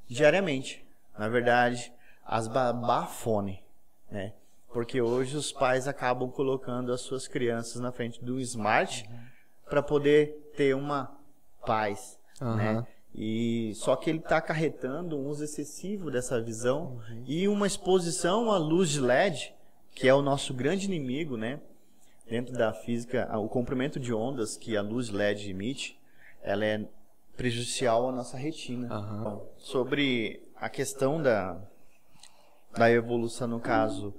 diariamente. Na verdade, as babafone, né? Porque hoje os pais acabam colocando as suas crianças na frente do smart para poder ter uma paz, né? E só que ele está acarretando um uso excessivo dessa visão e uma exposição à luz de LED, que é o nosso grande inimigo, né? Dentro da física, o comprimento de ondas que a luz LED emite, ela é prejudicial à nossa retina. Bom, sobre a questão da evolução, no caso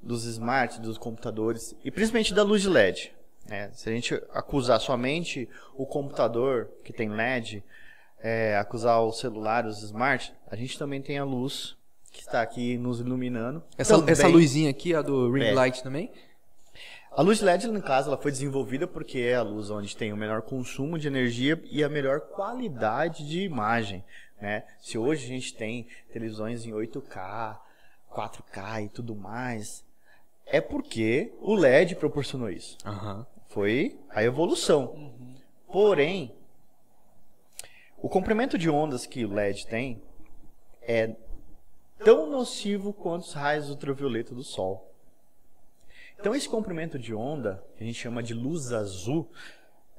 dos smarts, dos computadores, e principalmente da luz de LED. Se a gente acusar somente o computador que tem LED, acusar o celular, os smart, a gente também tem a luz que está aqui nos iluminando. Essa luzinha aqui, a do ring light também? A luz LED, no caso, ela foi desenvolvida porque é a luz onde tem o menor consumo de energia e a melhor qualidade de imagem, né? Se hoje a gente tem televisões em 8K, 4K e tudo mais, é porque o LED proporcionou isso. Foi a evolução. Porém, o comprimento de ondas que o LED tem é tão nocivo quanto os raios ultravioleta do Sol. Então esse comprimento de onda, que a gente chama de luz azul,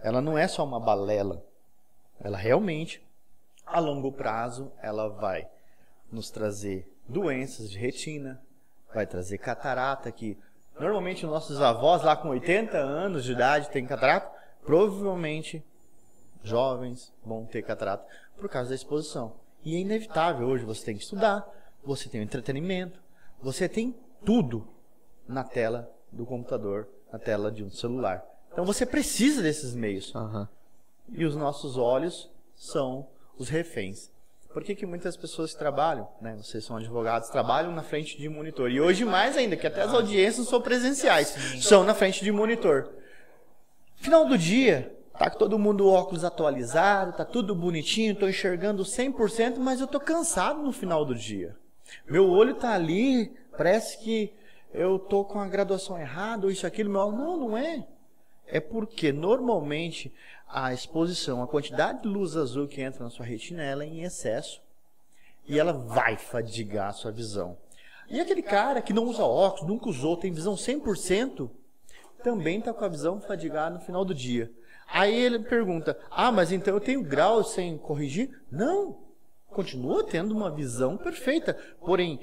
ela não é só uma balela. Ela realmente, a longo prazo, ela vai nos trazer doenças de retina, vai trazer catarata, que normalmente nossos avós lá com 80 anos de idade têm catarata, provavelmente jovens vão ter catarata por causa da exposição. E é inevitável, hoje você tem que estudar, você tem o entretenimento, você tem tudo na tela do computador, na tela de um celular. Então você precisa desses meios. E os nossos olhos são os reféns. Por que muitas pessoas que trabalham, né, vocês são advogados, trabalham na frente de monitor? E hoje mais ainda, que até as audiências são presenciais, são na frente de monitor. Final do dia, tá com todo mundo óculos atualizado, tá tudo bonitinho, tô enxergando 100%, mas eu tô cansado no final do dia. Meu olho tá ali, parece que eu tô com a graduação errada, ou isso, aquilo. Não é. É porque normalmente a exposição, a quantidade de luz azul que entra na sua retina, ela é em excesso. E ela vai fadigar a sua visão. E aquele cara que não usa óculos, nunca usou, tem visão 100%, também está com a visão fadigada no final do dia. Aí ele pergunta, mas então eu tenho grau sem corrigir? Não, continua tendo uma visão perfeita. Porém,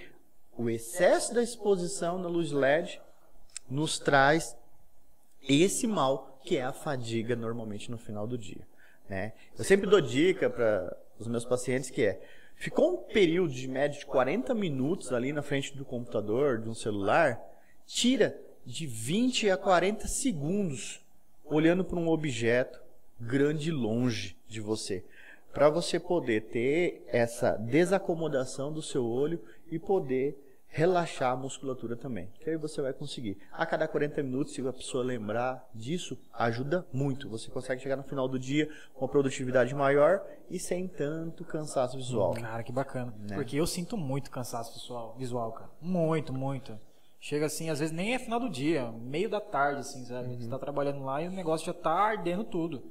o excesso da exposição na luz LED nos traz esse mal, que é a fadiga normalmente no final do dia, né? Eu sempre dou dica para os meus pacientes que ficou um período de média de 40 minutos ali na frente do computador, de um celular, tira de 20 a 40 segundos olhando para um objeto grande e longe de você, para você poder ter essa desacomodação do seu olho e poder relaxar a musculatura também, que aí você vai conseguir. A cada 40 minutos, se a pessoa lembrar disso, ajuda muito. Você consegue chegar no final do dia com uma produtividade maior e sem tanto cansaço visual. Cara, que bacana. Né? Porque eu sinto muito cansaço visual, cara. Muito, muito. Chega assim, às vezes nem é final do dia, meio da tarde, assim, sabe? Você tá trabalhando lá e o negócio já tá ardendo tudo.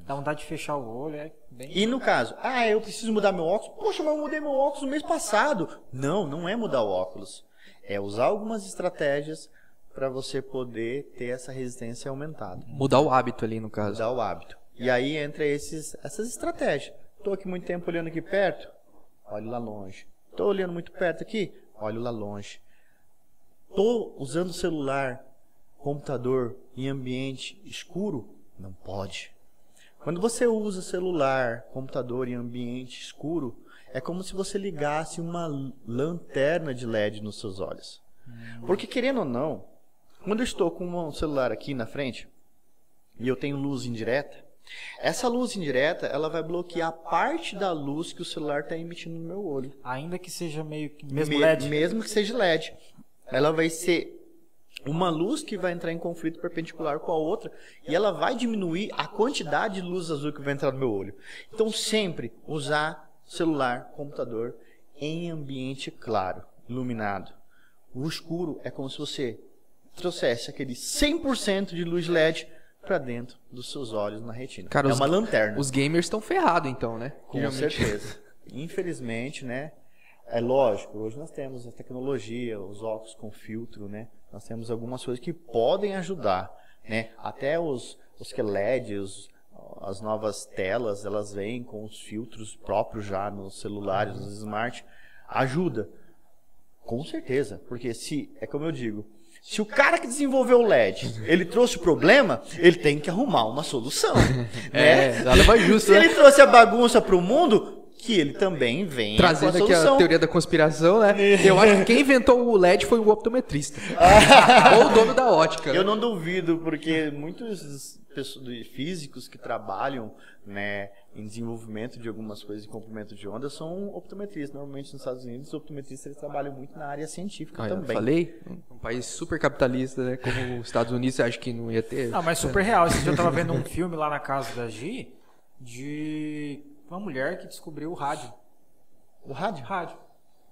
Dá vontade de fechar o olho, é bem... E no caso, eu preciso mudar meu óculos. Poxa, mas eu mudei meu óculos no mês passado. Não é mudar o óculos. É usar algumas estratégias para você poder ter essa resistência aumentada. Mudar o hábito ali, no caso. Mudar o hábito. E aí entra essas estratégias. Estou aqui muito tempo olhando aqui perto, olho lá longe. Estou olhando muito perto aqui, olho lá longe. Estou usando o celular, computador em ambiente escuro? Não pode. Quando você usa celular, computador em ambiente escuro, é como se você ligasse uma lanterna de LED nos seus olhos. Porque, querendo ou não, quando eu estou com um celular aqui na frente e eu tenho luz indireta, essa luz indireta ela vai bloquear parte da luz que o celular está emitindo no meu olho. Ainda que seja meio que mesmo LED? Mesmo que seja LED. Ela vai ser uma luz que vai entrar em conflito perpendicular com a outra e ela vai diminuir a quantidade de luz azul que vai entrar no meu olho. Então, sempre usar celular, computador em ambiente claro, iluminado. O escuro é como se você trouxesse aquele 100% de luz LED para dentro dos seus olhos na retina. Cara, uma lanterna. Os gamers estão ferrados então, né? Com certeza. Infelizmente, né? É lógico, hoje nós temos a tecnologia, os óculos com filtro, né? Nós temos algumas coisas que podem ajudar, né? Até os QLED, as novas telas, elas vêm com os filtros próprios já nos celulares, nos smart. Ajuda, com certeza, porque é como eu digo, se o cara que desenvolveu o LED, ele trouxe o problema, ele tem que arrumar uma solução. Né? Nada mais justo, se ele trouxe a bagunça para o mundo, que ele também vem trazendo aqui a teoria da conspiração, né? Eu acho que quem inventou o LED foi o optometrista. Ou o dono da ótica. Eu não duvido, porque muitos físicos que trabalham, né, em desenvolvimento de algumas coisas de comprimento de onda são optometristas. Normalmente nos Estados Unidos, os optometristas eles trabalham muito na área científica também. Eu falei, um país super capitalista, né? Como os Estados Unidos, acho que não ia ter... Mas super real. Esse dia eu tava vendo um filme lá na casa da Gi de... uma mulher que descobriu o rádio. O rádio? Rádio.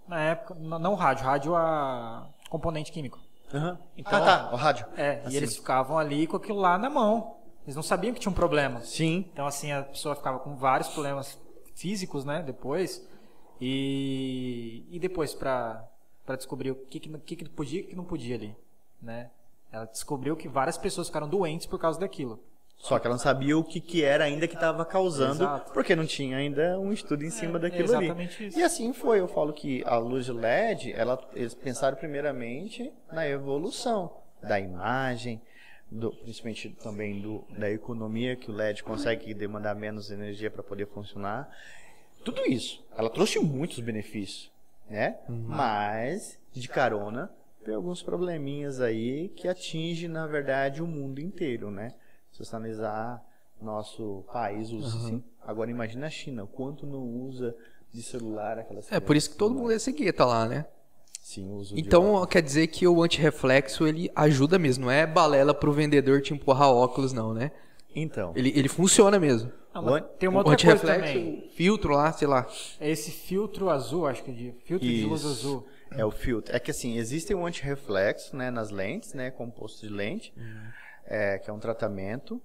Na época, não o rádio a componente químico. Uhum. Então, o rádio. E eles ficavam ali com aquilo lá na mão. Eles não sabiam que tinha um problema. Sim. Então, assim, a pessoa ficava com vários problemas físicos, né, depois. E depois, pra descobrir o que podia e o que não podia ali, né. Ela descobriu que várias pessoas ficaram doentes por causa daquilo. Só que ela não sabia o que era ainda que estava causando, Exato. Porque não tinha ainda um estudo em cima daquilo exatamente ali. Isso. E assim foi, eu falo que a luz de LED, eles pensaram primeiramente na evolução da imagem, principalmente também da economia, que o LED consegue demandar menos energia para poder funcionar. Tudo isso, ela trouxe muitos benefícios, né? Mas, de carona, tem alguns probleminhas aí que atingem, na verdade, o mundo inteiro, né? Se você analisar, nosso país usa sim. Agora imagina a China, o quanto não usa de celular aquelas coisas. Por isso que todo mundo é cegueta lá, né? Sim, uso então quer dizer que o antirreflexo ele ajuda mesmo, não é balela pro vendedor te empurrar óculos não, né? Então. Ele funciona mesmo. Tem uma outra coisa também. Filtro lá, sei lá. É esse filtro azul, acho que filtro de luz azul. É o filtro. É que assim, existe um antirreflexo, né, nas lentes, né, composto de lente. Que é um tratamento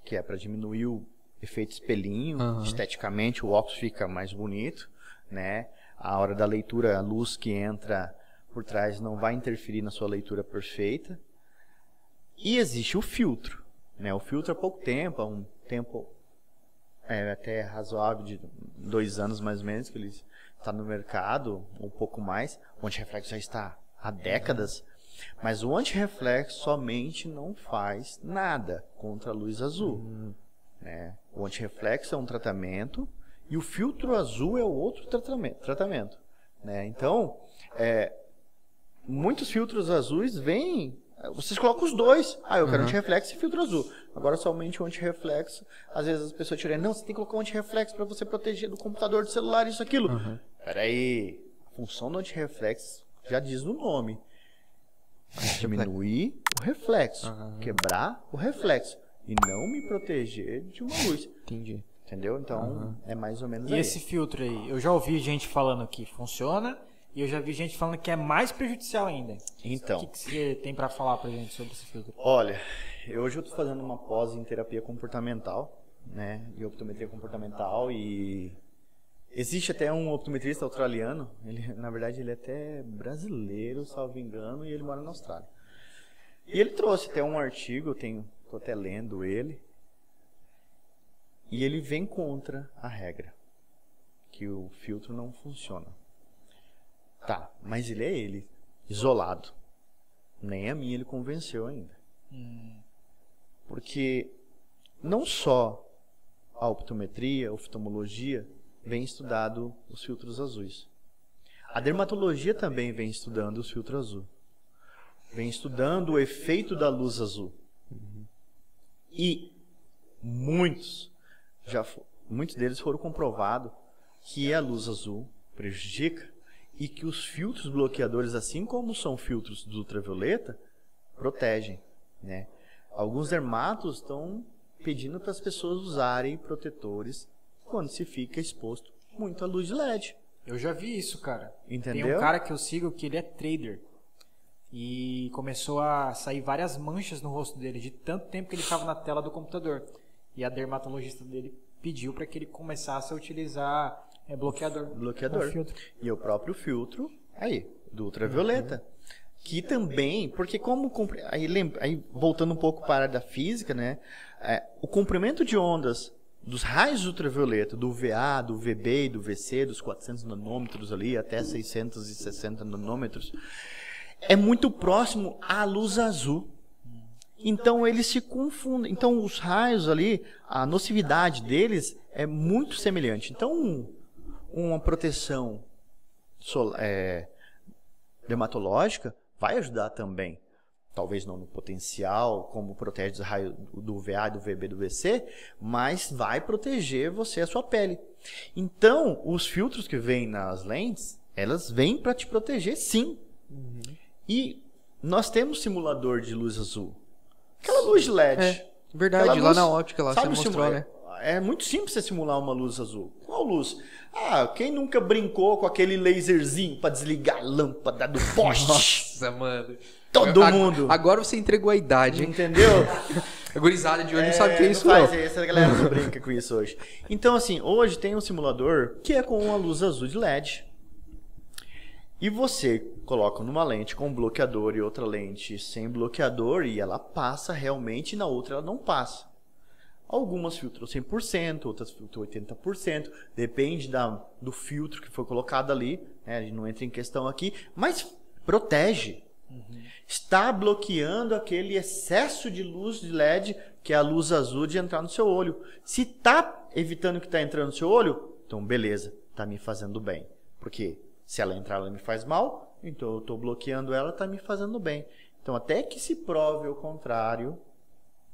que é para diminuir o efeito espelhinho, esteticamente o óculos fica mais bonito, né? A hora da leitura, a luz que entra por trás não vai interferir na sua leitura perfeita. E existe o filtro, né? O filtro há pouco tempo, há um tempo até razoável de 2 anos mais ou menos que ele está no mercado, um pouco mais. O antirreflexo já está há décadas. Mas o antirreflexo somente não faz nada contra a luz azul. Né? O antirreflexo é um tratamento e o filtro azul é o outro tratamento. Né? Então, muitos filtros azuis vêm Vocês colocam os dois. Eu quero antirreflexo e filtro azul. Agora somente o antirreflexo. Às vezes as pessoas tiram, não, você tem que colocar um antirreflexo para você proteger do computador, do celular, isso, aquilo. Peraí, a função do antirreflexo já diz no nome. Diminuir o reflexo, quebrar o reflexo e não me proteger de uma luz. Entendi. Entendeu? Então, é mais ou menos E esse filtro aí? Eu já ouvi gente falando que funciona e eu já vi gente falando que é mais prejudicial ainda. Então. O que você tem pra falar pra gente sobre esse filtro? Olha, hoje eu tô fazendo uma pós em terapia comportamental, né? E optometria comportamental e existe até um optometrista australiano, ele, na verdade ele é até brasileiro, salvo engano, e ele mora na Austrália. E ele trouxe até um artigo, tô até lendo ele, e ele vem contra a regra, que o filtro não funciona. Tá, mas ele, isolado. Nem a mim ele convenceu ainda. Porque não só a optometria, a oftalmologia, vem estudado os filtros azuis. A dermatologia também vem estudando os filtros azul. Vem estudando o efeito da luz azul. E muitos deles foram comprovados que a luz azul prejudica e que os filtros bloqueadores, assim como são filtros do ultravioleta, protegem, né? Alguns dermatos estão pedindo para as pessoas usarem protetores quando se fica exposto muito à luz de LED. Eu já vi isso, cara. Entendeu? Tem um cara que eu sigo que ele é trader. E começou a sair várias manchas no rosto dele, de tanto tempo que ele estava na tela do computador. E a dermatologista dele pediu para que ele começasse a utilizar bloqueador. Filtro. E o próprio filtro aí, do ultravioleta. Que também, porque como... Aí voltando um pouco para a área da física, né? O comprimento de ondas dos raios ultravioleta, do VA, do VB e do VC, dos 400 nanômetros ali até 660 nanômetros, é muito próximo à luz azul. Então eles se confundem. Então os raios ali, a nocividade deles é muito semelhante. Então uma proteção dermatológica vai ajudar também. Talvez não no potencial, como protege os raios do VA, do VB, do VC, mas vai proteger você, a sua pele. Então, os filtros que vêm nas lentes, elas vêm para te proteger, sim. E nós temos simulador de luz azul. Aquela luz de LED. Verdade, lá na óptica lá você mostrou, né? É muito simples você simular uma luz azul. Qual luz? Quem nunca brincou com aquele laserzinho para desligar a lâmpada do poste? Nossa, mano. Todo mundo. Agora você entregou a idade, hein? Entendeu? A gurizada de hoje não sabe o que é isso, Essa galera não brinca com isso hoje. Então, assim, hoje tem um simulador que é com uma luz azul de LED. E você coloca numa lente com bloqueador e outra lente sem bloqueador e ela passa realmente e na outra ela não passa. Algumas filtram 100%, outras filtram 80%, depende do filtro que foi colocado ali, né? A gente não entra em questão aqui, mas protege. Está bloqueando aquele excesso de luz de LED, que é a luz azul, de entrar no seu olho. Se está evitando que está entrando no seu olho, então beleza, está me fazendo bem. Porque se ela entrar, ela me faz mal, então eu estou bloqueando ela, está me fazendo bem. Então até que se prove o contrário,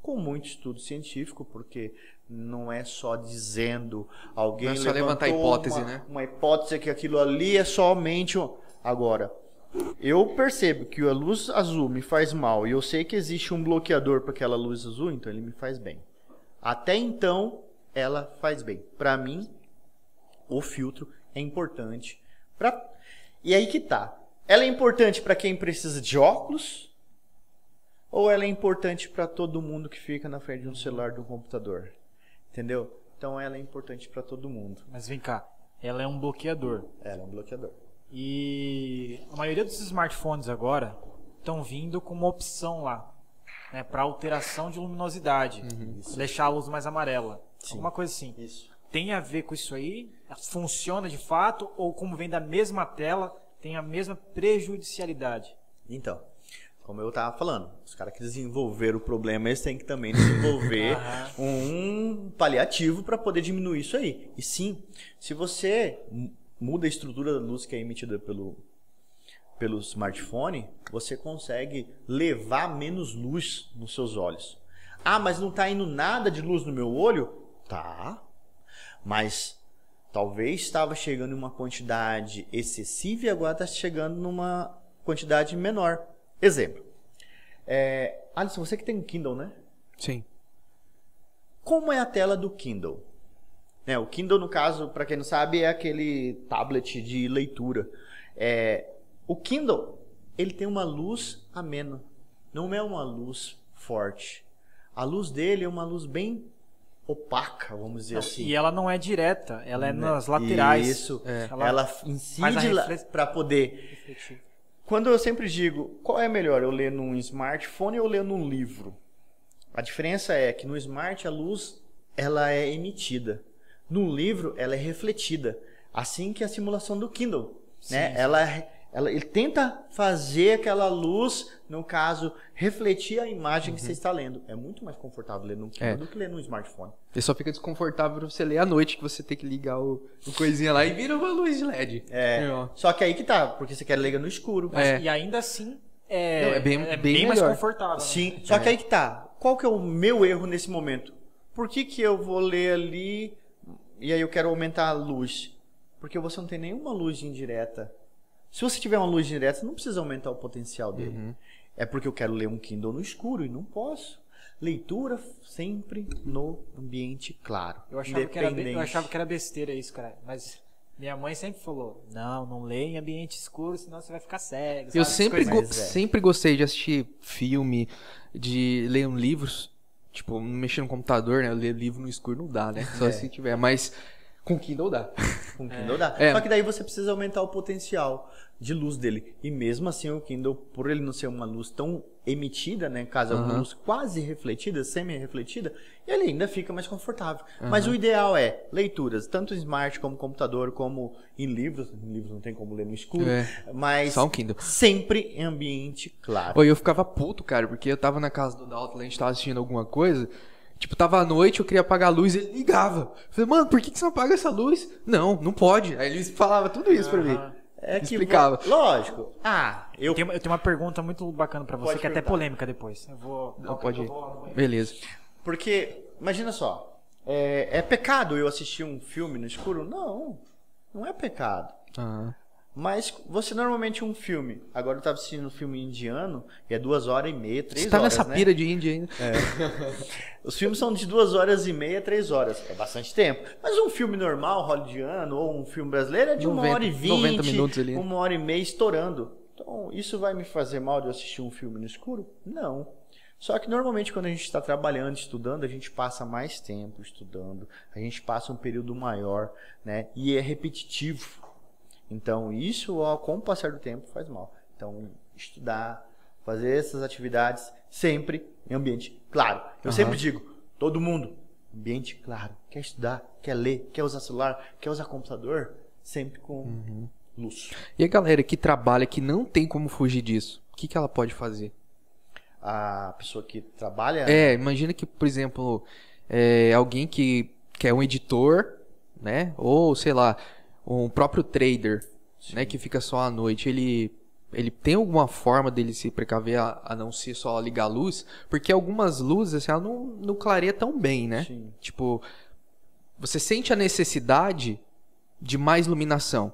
com muito estudo científico, porque não é só dizendo alguém não é só levantar hipótese, né? Uma hipótese que aquilo ali é somente agora. Eu percebo que a luz azul me faz mal e eu sei que existe um bloqueador para aquela luz azul, então ele me faz bem. Até então, ela faz bem. Para mim, o filtro é importante. E aí que tá. Ela é importante para quem precisa de óculos ou ela é importante para todo mundo que fica na frente de um celular, de um computador? Entendeu? Então ela é importante para todo mundo. Mas vem cá, ela é um bloqueador. Ela é um bloqueador. E a maioria dos smartphones agora estão vindo com uma opção lá, né, para alteração de luminosidade, deixar a luz mais amarela. Sim. Alguma coisa assim. Isso. Tem a ver com isso aí? Funciona de fato? Ou como vem da mesma tela, tem a mesma prejudicialidade? Então, como eu estava falando, os caras que desenvolveram o problema, eles têm que também desenvolver um paliativo para poder diminuir isso aí. E sim, se você muda a estrutura da luz que é emitida pelo smartphone, você consegue levar menos luz nos seus olhos. Ah, mas não está indo nada de luz no meu olho? Tá. Mas talvez estava chegando em uma quantidade excessiva e agora está chegando numa quantidade menor. Exemplo. Alisson, você que tem um Kindle, né? Sim. Como é a tela do Kindle? O Kindle, no caso, para quem não sabe, é aquele tablet de leitura. O Kindle, ele tem uma luz amena. Não é uma luz forte. A luz dele é uma luz bem opaca, vamos dizer assim. E ela não é direta, ela é nas laterais. Isso. Ela incide para poder... refletir. Quando eu sempre digo, qual é melhor, eu ler num smartphone ou ler num livro? A diferença é que no smart a luz ela é emitida. No livro ela é refletida. Assim que a simulação do Kindle. Sim, né? sim. Ele tenta fazer aquela luz, no caso, refletir a imagem que você está lendo. É muito mais confortável ler no Kindle do que ler no smartphone. E só fica desconfortável pra você ler à noite, que você tem que ligar o coisinha lá e vira uma luz de LED. Só que aí que tá, porque você quer ler no escuro. E ainda assim é bem mais melhor. Confortável. Sim, só que aí que tá. Qual que é o meu erro nesse momento? Por que eu vou ler ali e aí eu quero aumentar a luz? Porque você não tem nenhuma luz indireta. Se você tiver uma luz direta, você não precisa aumentar o potencial dele. É porque eu quero ler um Kindle no escuro e não posso. Leitura sempre no ambiente claro. Eu achava que era besteira isso, cara. Mas minha mãe sempre falou, não lê em ambiente escuro, senão você vai ficar cego. Eu sempre gostei de assistir filme, de ler livros. Tipo, mexer no computador, né? Ler livro no escuro não dá, né? Só se tiver, mas... Com Kindle dá. Com Kindle dá. Só que daí você precisa aumentar o potencial de luz dele. E mesmo assim o Kindle, por ele não ser uma luz tão emitida, né? Caso uma luz quase refletida, semi-refletida, ele ainda fica mais confortável. Mas o ideal é leituras, tanto em smart como computador, como em livros. Em livros não tem como ler no escuro. Mas só um Kindle. Sempre em ambiente claro. Eu ficava puto, cara, porque eu tava na casa do Dalton, a gente tava assistindo alguma coisa... Tipo, tava à noite, eu queria apagar a luz, ele ligava. Eu falei, mano, por que você não apaga essa luz? Não pode. Aí ele falava tudo isso pra mim. Explicava. Lógico. Eu tenho uma pergunta muito bacana pra você, que é até polêmica depois. Pode ir. Beleza. Porque, imagina só, é pecado eu assistir um filme no escuro? Não é pecado. Mas você normalmente um filme, agora eu tava assistindo um filme indiano, e é 2 horas e meia, 3 horas, Você tá nessa pira de Índia ainda. Os filmes são de 2 horas e meia, 3 horas, é bastante tempo. Mas um filme normal, hollywoodiano, ou um filme brasileiro é de 1h20, 90 minutos ali. 1h30 estourando. Então, isso vai me fazer mal de eu assistir um filme no escuro? Não. Só que normalmente quando a gente está trabalhando, estudando, a gente passa mais tempo estudando, a gente passa um período maior, né? E é repetitivo. Então, isso, com o passar do tempo, faz mal. Então, estudar, fazer essas atividades sempre em ambiente claro. Eu sempre digo, todo mundo, ambiente claro. Quer estudar, quer ler, quer usar celular, quer usar computador, sempre com luz. E a galera que trabalha, que não tem como fugir disso, o que ela pode fazer? A pessoa que trabalha... Imagina que, por exemplo, alguém que é um editor, né? Ou, sei lá... Um próprio trader, né, que fica só à noite, ele tem alguma forma dele se precaver a não ser só ligar a luz? Porque algumas luzes, assim, ela não clareia tão bem, né? Sim. Tipo, você sente a necessidade de mais iluminação.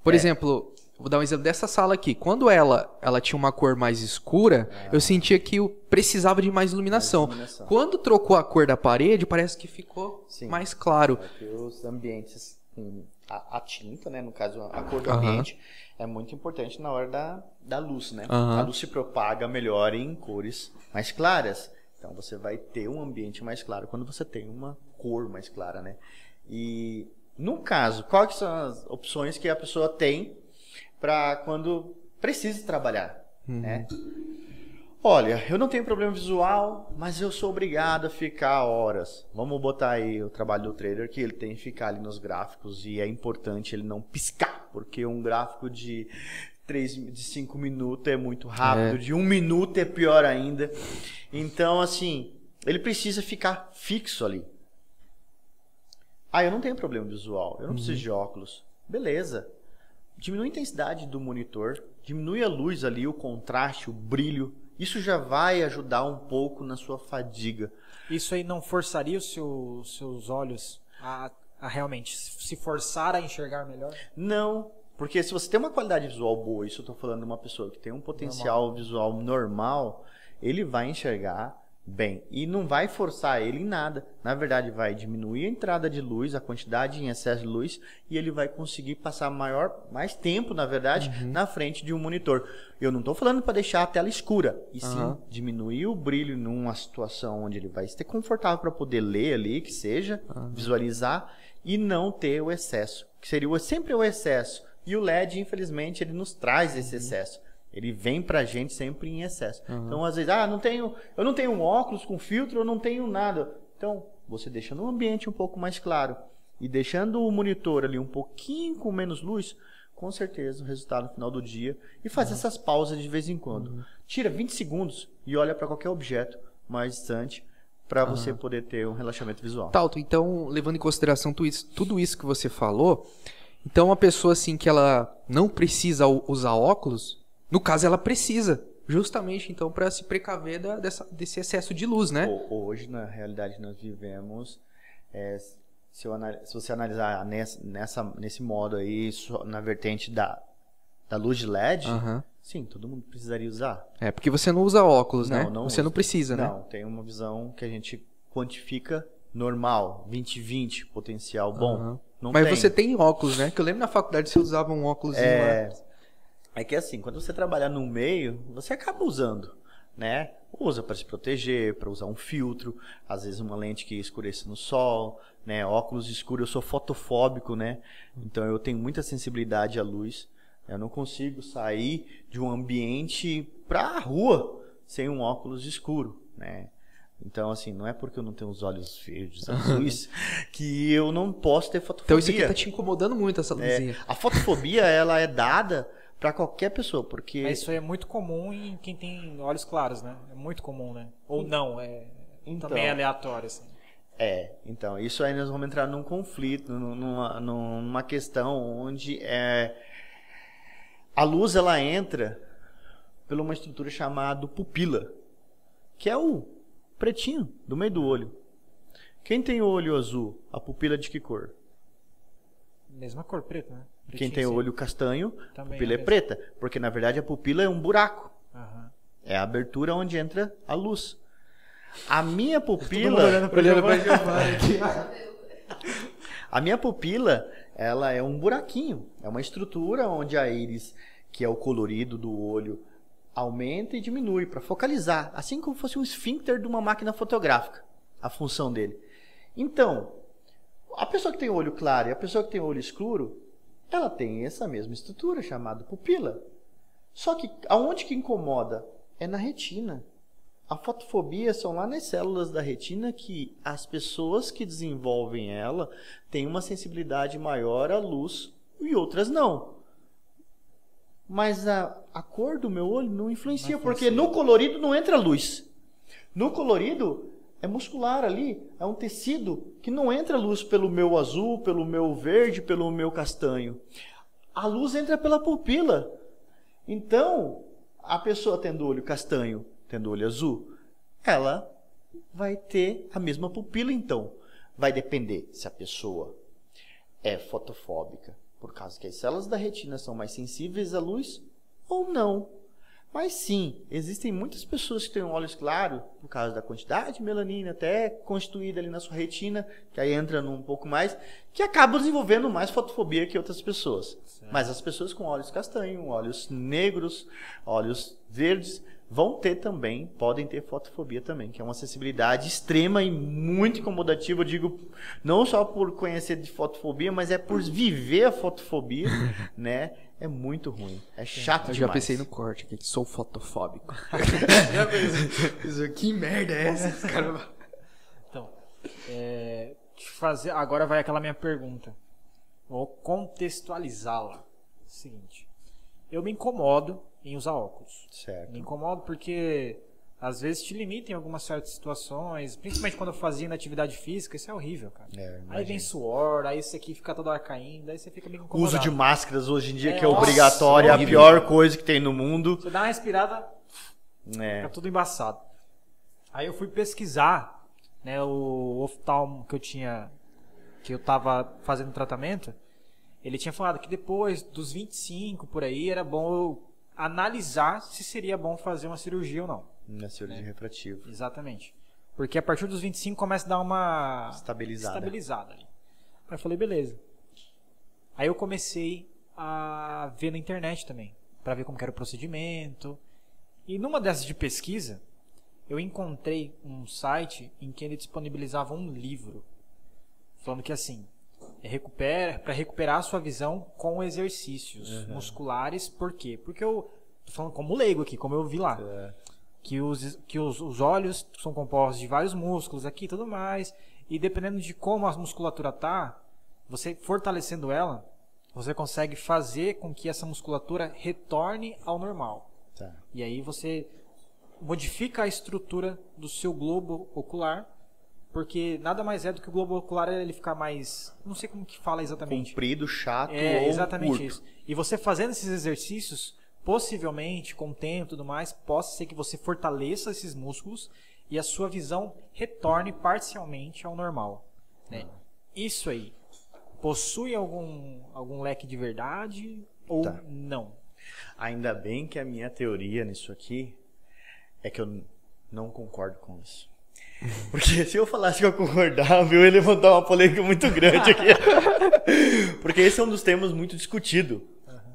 Por exemplo, vou dar um exemplo dessa sala aqui. Quando ela tinha uma cor mais escura, eu sentia que eu precisava de mais iluminação. Quando trocou a cor da parede, parece que ficou mais claro. Porque os ambientes... A tinta, né, no caso a cor do ambiente, é muito importante na hora da luz, né? A luz se propaga melhor em cores mais claras. Então você vai ter um ambiente mais claro quando você tem uma cor mais clara, né? E no caso, quais são as opções que a pessoa tem para quando precisa trabalhar, né? Olha, eu não tenho problema visual, mas eu sou obrigado a ficar horas. Vamos botar aí o trabalho do trader, que ele tem que ficar ali nos gráficos e é importante ele não piscar, porque um gráfico de 5 minutos é muito rápido, de 1 minuto é pior ainda. Então, assim, ele precisa ficar fixo ali. Eu não tenho problema visual, eu não preciso de óculos. Beleza. diminui a intensidade do monitor, diminui a luz ali, o contraste, o brilho. Isso já vai ajudar um pouco na sua fadiga. Isso aí não forçaria os seus olhos a realmente se forçar a enxergar melhor? Não, porque se você tem uma qualidade visual boa, isso eu estou falando de uma pessoa que tem um potencial visual normal, ele vai enxergar bem e não vai forçar ele em nada. Na verdade, vai diminuir a entrada de luz, a quantidade em excesso de luz, e ele vai conseguir passar mais tempo, na verdade, na frente de um monitor. Eu não estou falando para deixar a tela escura, e sim diminuir o brilho numa situação onde ele vai estar confortável para poder ler ali, que seja, visualizar, e não ter o excesso, que seria sempre o excesso. E o LED, infelizmente, ele nos traz esse excesso. Ele vem pra gente sempre em excesso. Então, às vezes, eu não tenho um óculos com filtro, eu não tenho nada. Então, você deixando o ambiente um pouco mais claro e deixando o monitor ali um pouquinho com menos luz, com certeza o resultado no final do dia. E fazer essas pausas de vez em quando. Tira 20 segundos e olha para qualquer objeto mais distante para você poder ter um relaxamento visual. Tauto, então, levando em consideração tudo isso que você falou, então uma pessoa assim que ela não precisa usar óculos, no caso ela precisa, justamente então para se precaver desse excesso de luz, né? Hoje, na realidade, nós vivemos, se você analisar nesse modo aí, na vertente da luz de LED, sim, todo mundo precisaria usar. É, porque você não usa óculos, né? Não você usa. Não precisa, né? Não, tem uma visão que a gente quantifica normal, 20/20, potencial bom. Não Mas tem. você tem óculos, né? Que eu lembro na faculdade você usava um óculos lá. É que assim, quando você trabalha no meio, você acaba usando, né? Usa para se proteger, para usar um filtro, às vezes uma lente que escurece no sol, né? Óculos escuros, eu sou fotofóbico, né? Então eu tenho muita sensibilidade à luz. Eu não consigo sair de um ambiente para a rua sem um óculos escuro, né? Então, assim, não é porque eu não tenho os olhos verdes, azuis, que eu não posso ter fotofobia. Então isso aqui tá te incomodando muito, essa luzinha. A fotofobia, ela é dada para qualquer pessoa, porque... Mas isso aí é muito comum em quem tem olhos claros, né? É muito comum, né? Ou não, também é aleatório, assim. Então, isso aí nós vamos entrar num conflito, numa questão onde a luz, ela entra por uma estrutura chamada pupila, que é o pretinho do meio do olho. Quem tem o olho azul, a pupila é de que cor? Mesma cor, preta, né? Quem tem o olho castanho, a Também pupila é preta. Porque, na verdade, a pupila é um buraco. É a abertura onde entra a luz. A minha pupila... A minha pupila, ela é um buraquinho. É uma estrutura onde a íris, que é o colorido do olho, aumenta e diminui para focalizar. Assim como fosse um esfíncter de uma máquina fotográfica. A função dele. Então, a pessoa que tem olho claro e a pessoa que tem olho escuro, ela tem essa mesma estrutura chamada pupila. Só que aonde que incomoda? É na retina. A fotofobia são lá nas células da retina que as pessoas que desenvolvem ela têm uma sensibilidade maior à luz e outras não. Mas a cor do meu olho não influencia, porque no colorido não entra luz. No colorido é muscular ali, é um tecido que não entra luz pelo meu azul, pelo meu verde, pelo meu castanho. A luz entra pela pupila. Então, a pessoa tendo olho castanho, tendo olho azul, ela vai ter a mesma pupila, então. Vai depender se a pessoa é fotofóbica, por causa que as células da retina são mais sensíveis à luz, ou não. Mas sim, existem muitas pessoas que têm olhos claros, por causa da quantidade de melanina até constituída ali na sua retina, que aí entra num pouco mais, que acabam desenvolvendo mais fotofobia que outras pessoas. Certo. Mas as pessoas com olhos castanhos, olhos negros, olhos verdes, podem ter fotofobia também, que é uma sensibilidade extrema e muito incomodativa. Eu digo, não só por conhecer de fotofobia, mas é por viver a fotofobia, né? É muito ruim, é chato demais. Eu já pensei no corte aqui, que sou fotofóbico. Que merda é essa? Caramba. Então, agora vai aquela minha pergunta. Vou contextualizá-la. Seguinte, eu me incomodo em usar óculos. Certo. Me incomodo porque às vezes te limita em algumas certas situações, principalmente quando eu fazia na atividade física, isso é horrível, cara. Aí vem suor, aí isso aqui fica toda hora caindo, aí você fica meio incomodado. Uso de máscaras hoje em dia, que é obrigatório, é a pior coisa que tem no mundo. Você dá uma respirada, fica tudo embaçado. Aí eu fui pesquisar, né, o oftalmo que eu tava fazendo tratamento, ele tinha falado que depois dos 25 por aí era bom eu analisar se seria bom fazer uma cirurgia ou não. Na cirurgia refrativa. Exatamente. Porque a partir dos 25 começa a dar uma estabilizada ali. Aí eu falei, beleza. Aí eu comecei a ver na internet também, para ver como que era o procedimento. E numa dessas de pesquisa, eu encontrei um site em que ele disponibilizava um livro falando que assim, para recuperar a sua visão com exercícios musculares. Por quê? Porque eu tô falando como leigo aqui, como eu vi lá. Que os olhos são compostos de vários músculos aqui e tudo mais. E dependendo de como a musculatura tá, você fortalecendo ela, você consegue fazer com que essa musculatura retorne ao normal. E aí você modifica a estrutura do seu globo ocular, porque nada mais é do que o globo ocular ele ficar mais... Não sei como que fala exatamente. Comprido, chato ou exatamente curto. Isso. E você fazendo esses exercícios, possivelmente, com o tempo e tudo mais, possa ser que você fortaleça esses músculos e a sua visão retorne parcialmente ao normal. Né? Isso aí, possui algum leque de verdade ou não? Ainda bem que a minha teoria nisso aqui é que eu não concordo com isso. Porque se eu falasse que eu concordava, eu ia levantar uma polêmica muito grande aqui. Porque esse é um dos temas muito discutido.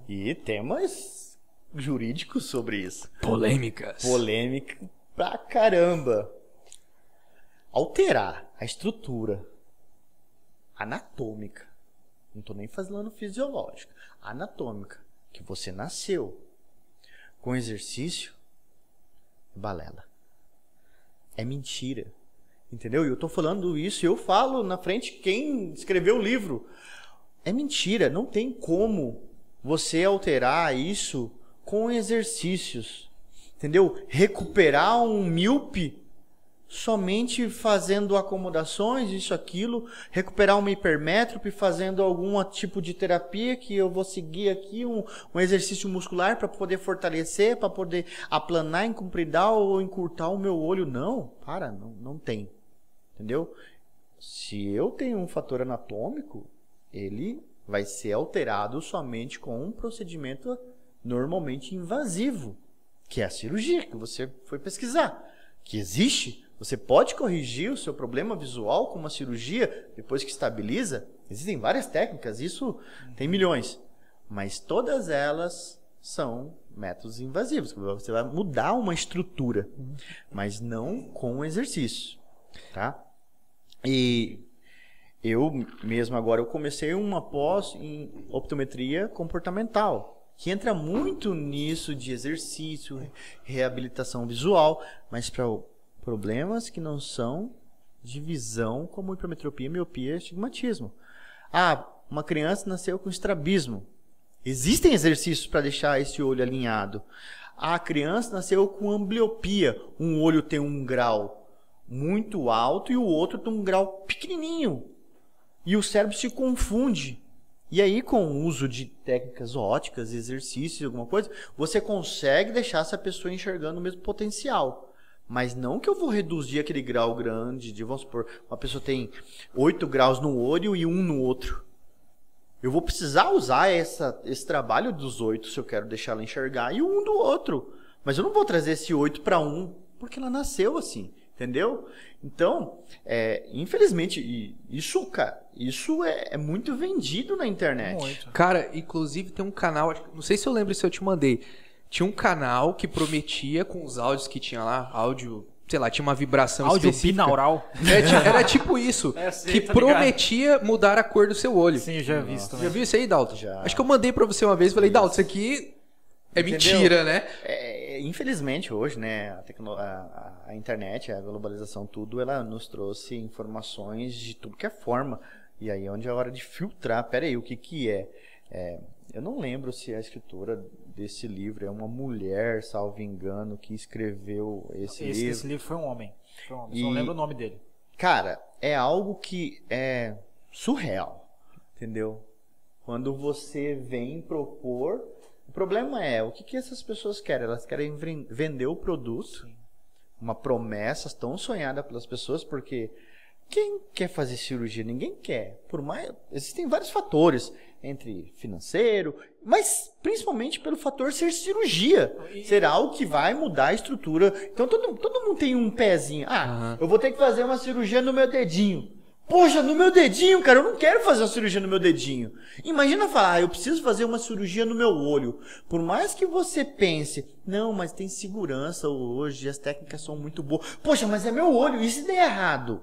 E temas jurídicos sobre isso. Polêmica Pra caramba. Alterar a estrutura anatômica, não tô nem falando fisiológica, anatômica, que você nasceu com exercício, balela. É mentira. Entendeu? E eu tô falando isso e eu falo na frente quem escreveu o livro. É mentira. Não tem como você alterar isso com exercícios. Entendeu? Recuperar um míope somente fazendo acomodações, isso, aquilo. Recuperar uma hipermétrope fazendo algum tipo de terapia que eu vou seguir aqui, um exercício muscular para poder fortalecer, para poder aplanar, encompridar ou encurtar o meu olho. Não, não tem. Entendeu? Se eu tenho um fator anatômico, ele vai ser alterado somente com um procedimento normalmente invasivo, que é a cirurgia, que você foi pesquisar, que existe. Você pode corrigir o seu problema visual com uma cirurgia depois que estabiliza. Existem várias técnicas, isso tem milhões. Mas todas elas são métodos invasivos. Você vai mudar uma estrutura, mas não com exercício. Tá? E eu mesmo agora eu comecei uma pós em optometria comportamental, que entra muito nisso de exercício, reabilitação visual, mas para problemas que não são de visão, como hipermetropia, miopia, astigmatismo. Uma criança nasceu com estrabismo. Existem exercícios para deixar esse olho alinhado. A criança nasceu com ambliopia. Um olho tem um grau muito alto e o outro tem um grau pequenininho. E o cérebro se confunde. E aí, com o uso de técnicas óticas, exercícios, alguma coisa, você consegue deixar essa pessoa enxergando o mesmo potencial. Mas não que eu vou reduzir aquele grau grande de, vamos supor, uma pessoa tem 8 graus no olho e 1 no outro. Eu vou precisar usar esse trabalho dos 8 se eu quero deixar ela enxergar e o 1 do outro. Mas eu não vou trazer esse 8 para 1 porque ela nasceu assim, entendeu? Então, infelizmente, isso é muito vendido na internet. Muito. Cara, inclusive tem um canal, não sei se eu lembro se eu te mandei, tinha um canal que prometia com os áudios que tinha lá, áudio, sei lá, tinha uma vibração áudio específica. binaural. Era tipo isso, Sim, que prometia mudar a cor do seu olho. Sim, eu já vi isso também. Já viu isso aí, Dalton? Já. Acho que eu mandei pra você uma vez e falei, Dalton, isso aqui é mentira, né? Infelizmente hoje, né, a internet, a globalização, tudo, ela nos trouxe informações de tudo que é forma. E aí é onde é a hora de filtrar. Pera aí, o que é? eu não lembro se a escritora desse livro é uma mulher, salvo engano, que escreveu esse livro. Esse livro foi um homem. Só não lembro o nome dele. Cara, é algo que é surreal, entendeu? Quando você vem propor... O problema é, o que essas pessoas querem? Elas querem vender o produto, uma promessa tão sonhada pelas pessoas, porque quem quer fazer cirurgia? Ninguém quer. Por mais, existem vários fatores, entre financeiro, mas principalmente pelo fator ser cirurgia. Ser algo que vai mudar a estrutura. Então todo mundo tem um pezinho. Eu vou ter que fazer uma cirurgia no meu dedinho. Poxa, no meu dedinho, cara, eu não quero fazer uma cirurgia no meu dedinho. Imagina falar, eu preciso fazer uma cirurgia no meu olho. Por mais que você pense, não, mas tem segurança hoje, as técnicas são muito boas. Poxa, mas é meu olho, e se der errado?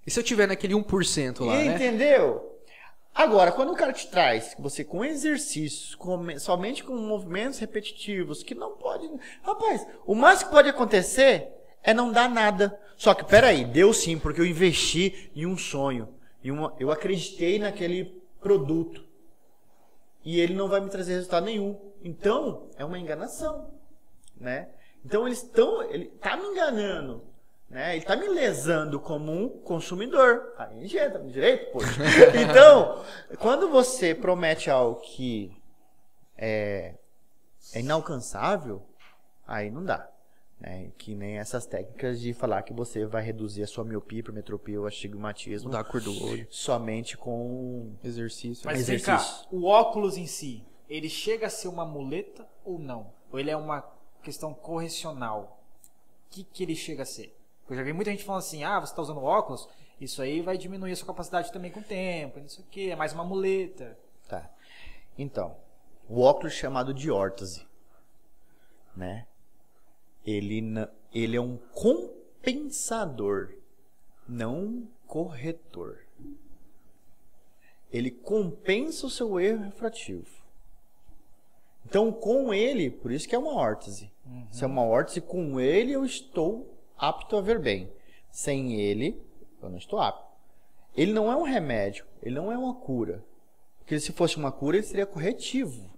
E se eu tiver naquele 1% lá, né? Entendeu? Agora, quando o cara te traz, você com exercícios, somente com movimentos repetitivos, que não pode... Rapaz, o mais que pode acontecer é não dar nada. Só que, peraí, deu sim, porque eu investi em um sonho. Eu acreditei naquele produto. E ele não vai me trazer resultado nenhum. Então, é uma enganação. Né? Então, ele tá me enganando. Né? Ele tá me lesando como um consumidor. Aí entra no direito, poxa. Então, quando você promete algo que é inalcançável, aí não dá. Que nem essas técnicas de falar que você vai reduzir a sua miopia, hipermetropia ou astigmatismo. Mudar a cor do olho. Somente com exercício. Mas vem cá, o óculos em si, ele chega a ser uma muleta ou não? Ou ele é uma questão correcional? O que ele chega a ser? Eu já vi muita gente falando assim, você está usando óculos, isso aí vai diminuir a sua capacidade também com o tempo, não sei o que, é mais uma muleta. Tá. Então, o óculos chamado de órtese, né? Ele é um compensador, não um corretor. Ele compensa o seu erro refrativo. Então, com ele, por isso que é uma órtese. Se é uma órtese, com ele eu estou apto a ver bem. Sem ele, eu não estou apto. Ele não é um remédio, ele não é uma cura. Porque se fosse uma cura, ele seria corretivo.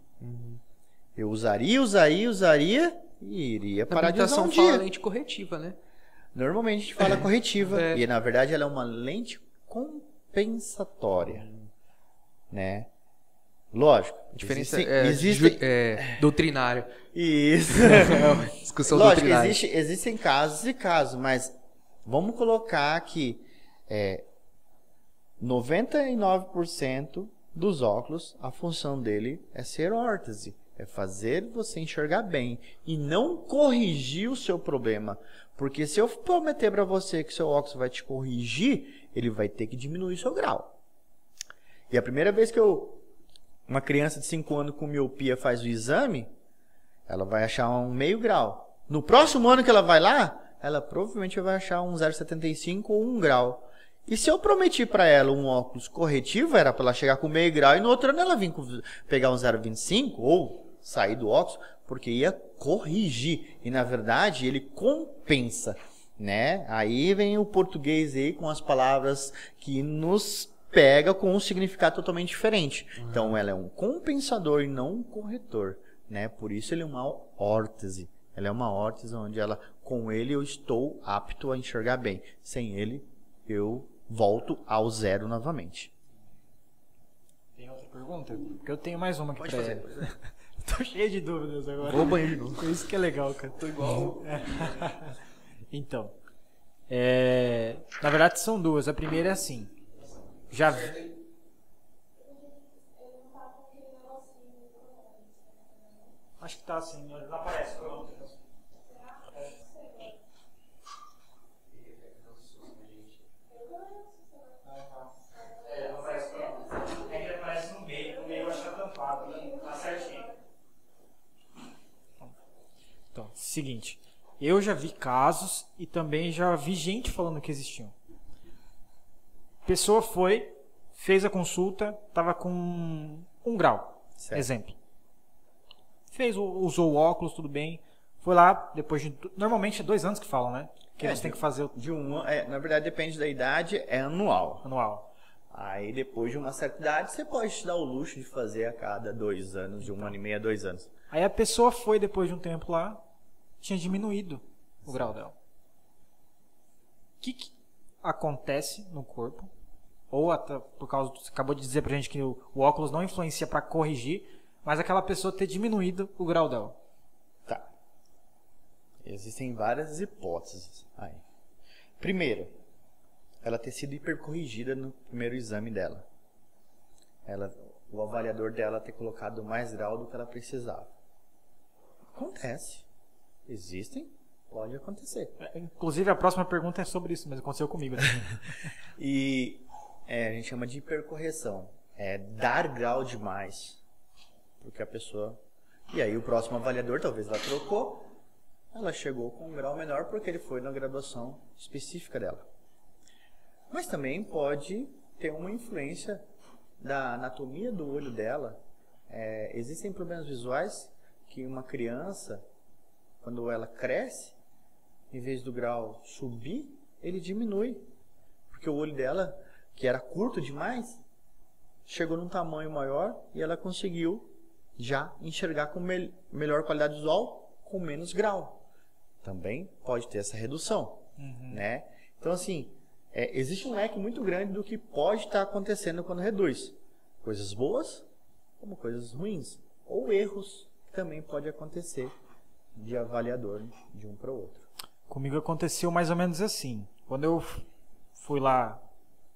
Eu usaria e iria parar de usar um dia. Fala lente corretiva, né? Normalmente a gente fala corretiva. E na verdade ela é uma lente compensatória. Né? Lógico. A diferença existe doutrinária. Isso. Discussão Lógico, doutrinária. Existem casos e casos, mas vamos colocar que 99% dos óculos, a função dele é ser órtese. É fazer você enxergar bem e não corrigir o seu problema. Porque se eu prometer para você que seu óculos vai te corrigir, ele vai ter que diminuir seu grau. E a primeira vez que uma criança de 5 anos com miopia faz o exame, ela vai achar um meio grau. No próximo ano que ela vai lá, ela provavelmente vai achar um 0,75 ou 1 grau. E se eu prometi para ela um óculos corretivo, era para ela chegar com meio grau, e no outro ano ela vir pegar um 0,25 ou sair do óculos, porque ia corrigir. E na verdade ele compensa, né? Aí vem o português aí com as palavras que nos pega com um significado totalmente diferente. Então ela é um compensador e não um corretor, né? Por isso ele é uma órtese. Ela é uma órtese onde com ele eu estou apto a enxergar bem. Sem ele eu volto ao zero novamente. Tem outra pergunta? Porque eu tenho mais uma aqui. Pode fazer. Tô cheio de dúvidas agora. Vou ao banheiro de novo. Isso que é legal, cara. Tô igual. Então, na verdade são duas. A primeira é assim. Já vi. Acho que tá assim. Não aparece. Então, seguinte, eu já vi casos e também já vi gente falando que existiam. Pessoa fez a consulta, estava com 1 grau, certo. Exemplo. Usou o óculos, tudo bem. Foi lá, depois de... Normalmente é 2 anos que falam, né? Que você tem que fazer... Na verdade depende da idade, é anual. Aí depois de uma certa idade, você pode te dar o luxo de fazer a cada 2 anos, de 1 ano e meio a 2 anos. Aí a pessoa foi depois de um tempo lá, tinha diminuído o grau dela. O que acontece no corpo? Ou até por causa, você acabou de dizer pra gente que o óculos não influencia para corrigir, mas aquela pessoa ter diminuído o grau dela. Tá. Existem várias hipóteses aí. Primeiro, ela ter sido hipercorrigida no primeiro exame dela. O avaliador dela ter colocado mais grau do que ela precisava. Acontece. Existem, pode acontecer. Inclusive a próxima pergunta é sobre isso, mas aconteceu comigo. E a gente chama de hipercorreção. É dar grau demais. Porque a pessoa... E aí o próximo avaliador, talvez ela trocou, ela chegou com um grau menor porque ele foi na graduação específica dela. Mas também pode ter uma influência da anatomia do olho dela. Existem problemas visuais que uma criança, quando ela cresce, em vez do grau subir, ele diminui. Porque o olho dela, que era curto demais, chegou num tamanho maior e ela conseguiu já enxergar com melhor qualidade visual, com menos grau. Também pode ter essa redução. Né? Então, assim, existe um leque muito grande do que pode estar acontecendo quando reduz. Coisas boas, como coisas ruins. Ou erros, que também pode acontecer de avaliador de um para o outro. Comigo aconteceu mais ou menos assim. Quando eu fui lá,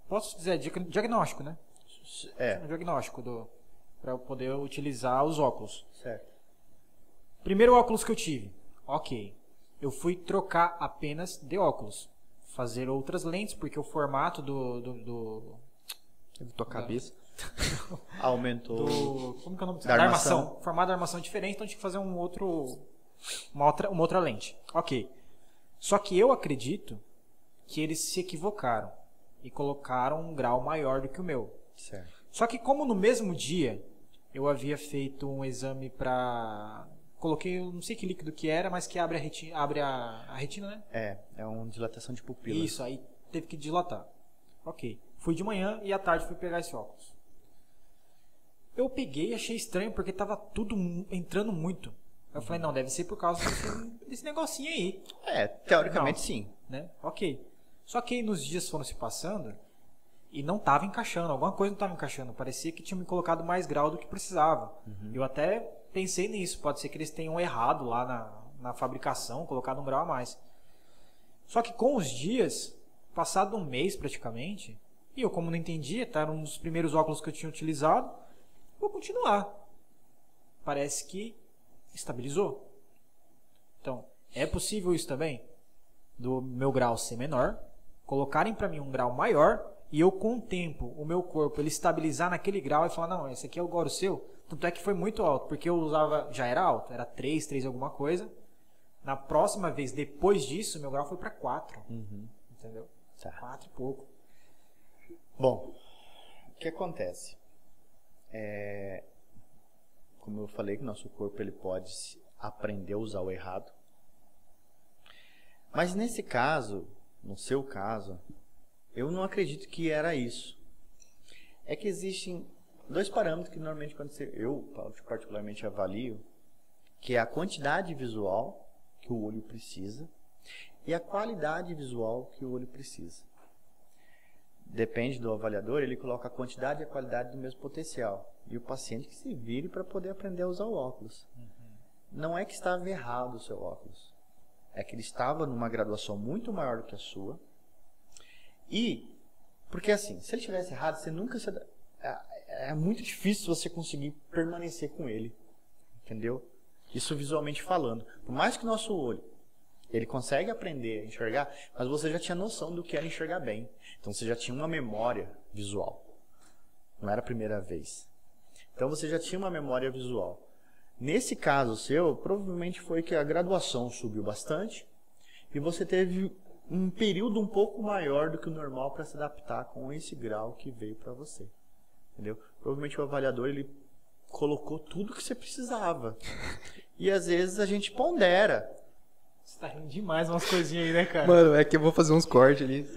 posso dizer, diagnóstico, né? Um diagnóstico para eu poder utilizar os óculos. Certo. Primeiro óculos que eu tive, ok. Eu fui trocar apenas de óculos. Fazer outras lentes, porque o formato Tua cabeça. Aumentou. Como que é o nome? Da armação. O formato da armação é diferente, então tinha que fazer uma outra lente. Ok. Só que eu acredito que eles se equivocaram e colocaram um grau maior do que o meu. Certo. Só que como no mesmo dia eu havia feito um exame para... Coloquei, eu não sei que líquido que era, mas que abre a retina, né? É uma dilatação de pupila. Isso, aí teve que dilatar. Ok. Fui de manhã e à tarde fui pegar esse óculos. Eu peguei e achei estranho porque tava tudo entrando muito. Eu falei, não, deve ser por causa desse negocinho aí. Teoricamente Não, sim. Né? Ok. Só que nos dias foram se passando e não tava encaixando. Alguma coisa não tava encaixando. Parecia que tinha me colocado mais grau do que precisava. Eu até pensei nisso. Pode ser que eles tenham errado lá na fabricação, colocado um grau a mais. Só que com os dias, passado um mês praticamente, e eu como não entendia, eram um dos primeiros óculos que eu tinha utilizado, vou continuar. Parece que estabilizou. Então, é possível isso também? Do meu grau ser menor, colocarem para mim um grau maior, e eu com o tempo, o meu corpo, ele estabilizar naquele grau e falar, não, esse aqui é agora o seu. Tanto é que foi muito alto, porque eu usava, já era alto, era 3 alguma coisa. Na próxima vez, depois disso, meu grau foi para 4. Entendeu? 4 e pouco. Bom, o que acontece? Como eu falei, que nosso corpo ele pode aprender a usar o errado. Mas nesse caso, no seu caso, eu não acredito que era isso. É que existem 2 parâmetros que normalmente eu particularmente avalio, que é a quantidade visual que o olho precisa e a qualidade visual que o olho precisa. Depende do avaliador, ele coloca a quantidade e a qualidade do mesmo potencial. E o paciente que se vire para poder aprender a usar o óculos. Não é que estava errado o seu óculos. É que ele estava numa graduação muito maior do que a sua. E, porque assim, se ele estivesse errado, você nunca... É muito difícil você conseguir permanecer com ele. Entendeu? Isso visualmente falando. Por mais que o nosso olho, ele consegue aprender a enxergar, mas você já tinha noção do que era enxergar bem. Então você já tinha uma memória visual. Não era a primeira vez. Então você já tinha uma memória visual. Nesse caso seu, provavelmente foi que a graduação subiu bastante e você teve um período um pouco maior do que o normal para se adaptar com esse grau que veio para você. Entendeu? Provavelmente o avaliador ele colocou tudo que você precisava. E às vezes a gente pondera. Você tá rindo demais umas coisinhas aí, né, cara? Mano, é que eu vou fazer uns cortes ali.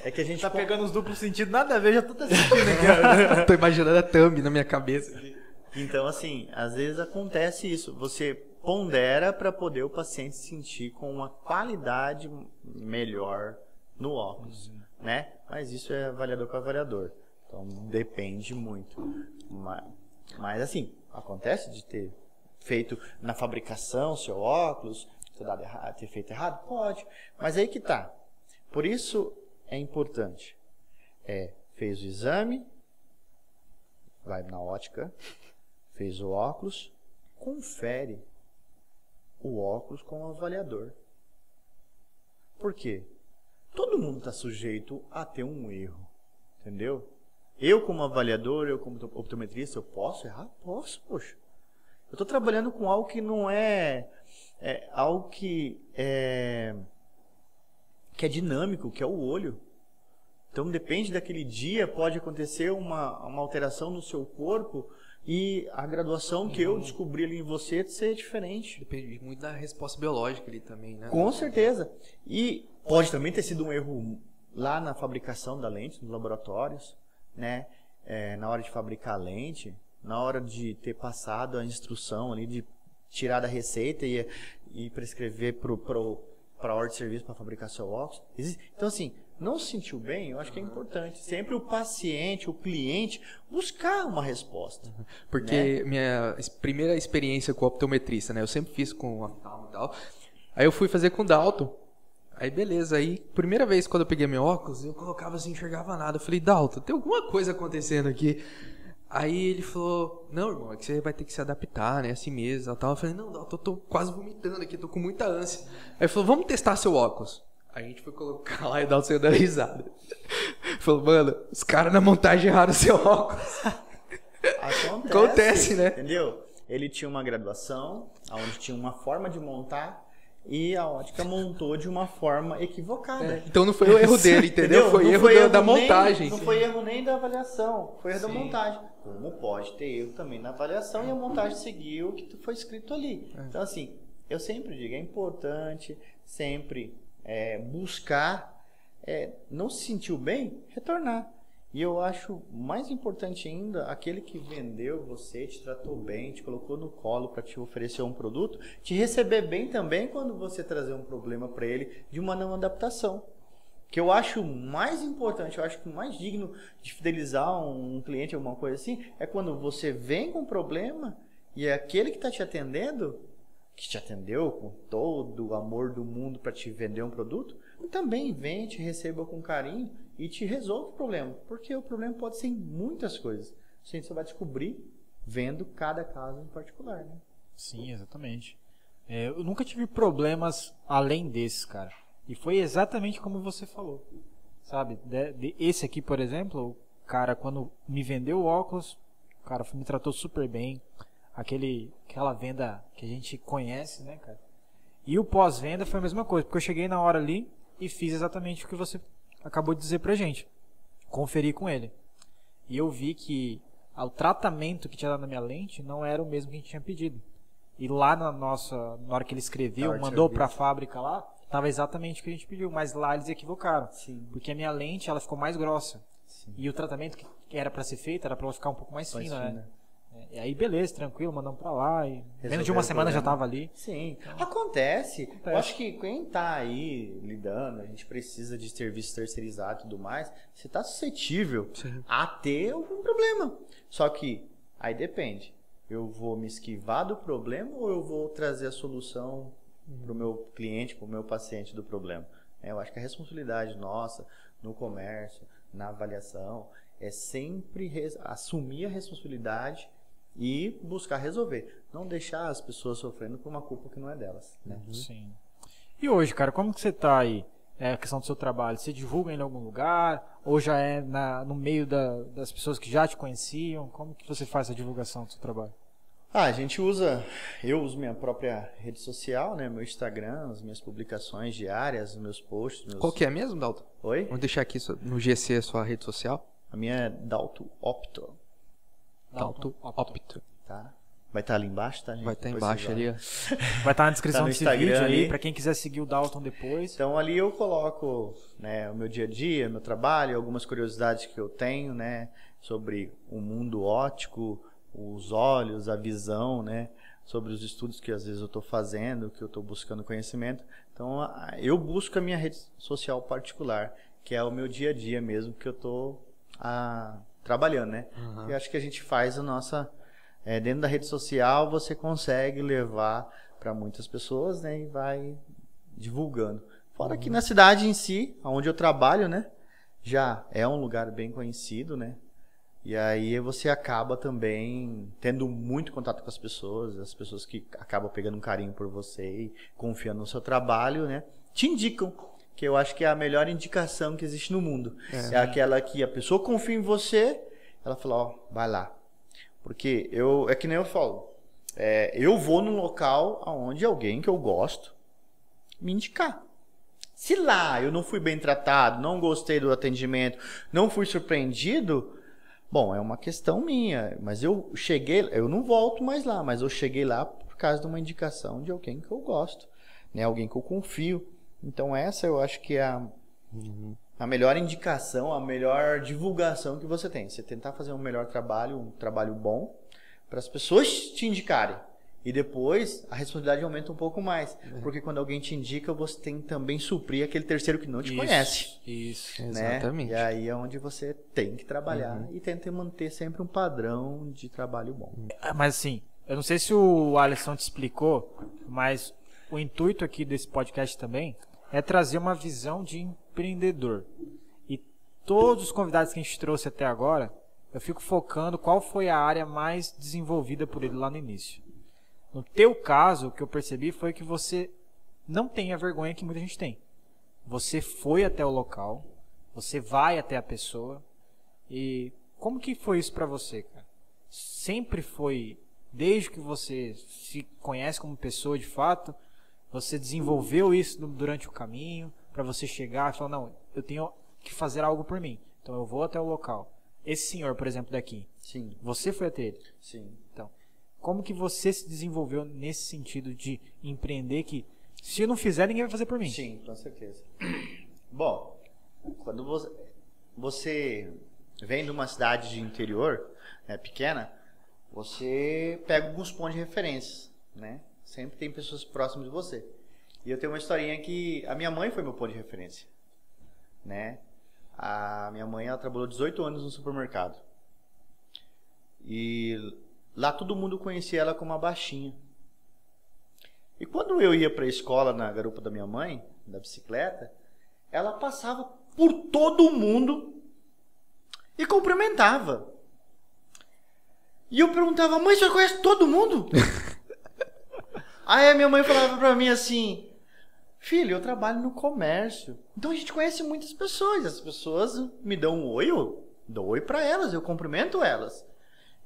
É que a gente tá pegando os duplos sentidos, nada a ver, já tô até sentindo aqui. Tô imaginando a thumb na minha cabeça. Então, assim, às vezes acontece isso. Você pondera para poder o paciente sentir com uma qualidade melhor no óculos, né? Mas isso é avaliador para avaliador. Então, depende muito. Mas assim, acontece de ter feito na fabricação seu óculos, ter feito errado? Pode. Mas aí que tá. Por isso é importante. Fez o exame, vai na ótica, fez o óculos, confere o óculos com o avaliador. Por quê? Todo mundo está sujeito a ter um erro, entendeu? Eu como avaliador, eu como optometrista, eu posso errar? Posso, poxa. Eu estou trabalhando com algo que não algo que é dinâmico, que é o olho. Então depende daquele dia, pode acontecer uma alteração no seu corpo e a graduação que eu descobri ali em você ser diferente. Depende muito da resposta biológica ali também, né? Com certeza. E pode também ter sido um erro lá na fabricação da lente, nos laboratórios, né? Na hora de fabricar a lente, na hora de ter passado a instrução ali de tirar da receita e prescrever para a ordem de serviço para fabricar seu óculos. Então, assim, não se sentiu bem, eu acho que é importante. Sempre o paciente, o cliente, buscar uma resposta. Porque minha primeira experiência com o optometrista, né? Eu sempre fiz com oftalmo e tal. Aí eu fui fazer com o Dalton. Aí beleza, aí primeira vez quando eu peguei meu óculos, eu colocava assim, enxergava nada. Eu falei, Dalton, tem alguma coisa acontecendo aqui? Aí ele falou, não, irmão, é que você vai ter que se adaptar, né, assim mesmo, tal. Eu falei, não, Dalton, eu tô quase vomitando aqui, tô com muita ânsia. Aí ele falou, vamos testar seu óculos. Aí a gente foi colocar lá e o Dalton saiu dando risada. Falou, mano, os caras na montagem erraram o seu óculos. Acontece, né? Entendeu? Ele tinha uma graduação, onde tinha uma forma de montar, e a ótica montou de uma forma equivocada. Então não foi o erro dele, entendeu? Foi erro da montagem. Não foi erro nem da avaliação, foi erro da montagem. Como pode ter erro também na avaliação e a montagem seguiu o que foi escrito ali. Então, assim, eu sempre digo, é importante sempre buscar, não se sentiu bem, retornar. E eu acho mais importante ainda, aquele que vendeu você, te tratou bem, te colocou no colo para te oferecer um produto, te receber bem também quando você trazer um problema para ele de uma não adaptação. Que eu acho mais importante, eu acho que o mais digno de fidelizar um cliente, alguma coisa assim, é quando você vem com um problema e é aquele que está te atendendo, que te atendeu com todo o amor do mundo para te vender um produto, também vem, te receba com carinho e te resolve o problema. Porque o problema pode ser em muitas coisas. A gente só vai descobrir vendo cada caso em particular, né? Sim, exatamente. Eu nunca tive problemas além desses, cara. E foi exatamente como você falou. Sabe? Esse aqui, por exemplo, o cara, quando me vendeu o óculos, o cara me tratou super bem. Aquela venda que a gente conhece, né, cara? E o pós-venda foi a mesma coisa. Porque eu cheguei na hora ali e fiz exatamente o que você acabou de dizer pra gente. Conferi com ele. E eu vi que o tratamento que tinha dado na minha lente não era o mesmo que a gente tinha pedido. E lá na hora que ele escreveu, mandou pra fábrica lá, tava exatamente o que a gente pediu. Mas lá eles equivocaram. Sim. Porque a minha lente, ela ficou mais grossa. Sim. E o tratamento que era pra ser feito era pra ela ficar um pouco mais fina, né? E aí beleza, tranquilo, mandamos pra lá e menos de uma semana já tava ali. Sim, então, acontece. Eu acho que quem tá aí lidando, a gente precisa de serviço terceirizado e tudo mais, você tá suscetível a ter algum problema. Só que aí depende, eu vou me esquivar do problema ou eu vou trazer a solução pro meu cliente, pro meu paciente do problema? Eu acho que a responsabilidade nossa no comércio, na avaliação, é sempre assumir a responsabilidade e buscar resolver. Não deixar as pessoas sofrendo por uma culpa que não é delas. Né? Sim. E hoje, cara, como que você tá aí? A questão do seu trabalho, você divulga em algum lugar? Ou já é no meio das pessoas que já te conheciam? Como que você faz a divulgação do seu trabalho? Eu uso minha própria rede social, né? Meu Instagram, as minhas publicações diárias, os meus posts. Qual que é mesmo, Dalton? Oi? Vamos deixar aqui no GC a sua rede social. A minha é Dalton Opto. Dalton Opto. Tá? Vai estar ali embaixo, tá, gente? Vai estar embaixo ali, ó. Vai estar na descrição no desse Instagram vídeo aí, ali. pra quem quiser seguir o Dalton depois. Então ali eu coloco, né, o meu dia a dia, meu trabalho, algumas curiosidades que eu tenho, né, sobre o mundo óptico, os olhos, a visão, né, sobre os estudos que às vezes eu estou fazendo, que eu estou buscando conhecimento. Então eu busco a minha rede social particular, que é o meu dia a dia mesmo, que eu estou trabalhando, né? Eu acho que a gente faz a nossa... dentro da rede social você consegue levar para muitas pessoas, né, e vai divulgando. Fora que na cidade em si, onde eu trabalho, né, já é um lugar bem conhecido, né, e aí você acaba também tendo muito contato com as pessoas que acabam pegando um carinho por você e confiando no seu trabalho, né, te indicam, que eu acho que é a melhor indicação que existe no mundo. É aquela que a pessoa confia em você, ela fala, ó, vai lá. Porque é que nem eu falo, eu vou num local onde alguém que eu gosto me indicar. Se lá eu não fui bem tratado, não gostei do atendimento, não fui surpreendido, bom, é uma questão minha. Mas eu não volto mais lá, mas eu cheguei lá por causa de uma indicação de alguém que eu gosto, né? Alguém que eu confio. Então essa eu acho que é a melhor indicação, a melhor divulgação que você tem. Você tentar fazer um melhor trabalho, um trabalho bom, para as pessoas te indicarem. E depois a responsabilidade aumenta um pouco mais. Porque quando alguém te indica, você tem que também suprir aquele terceiro que não te conhece. Isso, né? Exatamente. E aí é onde você tem que trabalhar e tenta manter sempre um padrão de trabalho bom. Mas assim, eu não sei se o Alisson te explicou, mas o intuito aqui desse podcast também é trazer uma visão de empreendedor. E todos os convidados que a gente trouxe até agora, eu fico focando qual foi a área mais desenvolvida por ele lá no início. No teu caso, o que eu percebi foi que você não tem a vergonha que muita gente tem. Você foi até o local, você vai até a pessoa. E como que foi isso pra você, cara? Sempre foi, desde que você se conhece como pessoa de fato, você desenvolveu isso durante o caminho, pra você chegar e falar, não, eu tenho que fazer algo por mim. Então eu vou até o local. Esse senhor, por exemplo, daqui. Sim. Você foi até ele. Sim. Então, como que você se desenvolveu nesse sentido de empreender que se eu não fizer, ninguém vai fazer por mim? Sim, com certeza. Bom, quando você vem de uma cidade de interior, né, pequena, você pega alguns pontos de referência, né? Sempre tem pessoas próximas de você. E eu tenho uma historinha que a minha mãe foi meu ponto de referência, né? A minha mãe, ela trabalhou 18 anos no supermercado. E lá todo mundo conhecia ela como a baixinha. E quando eu ia para a escola na garupa da minha mãe, da bicicleta, ela passava por todo mundo e cumprimentava. E eu perguntava, mãe, você conhece todo mundo? Aí a minha mãe falava pra mim assim, filho, eu trabalho no comércio, então a gente conhece muitas pessoas, as pessoas me dão um oi, eu dou oi pra elas, eu cumprimento elas.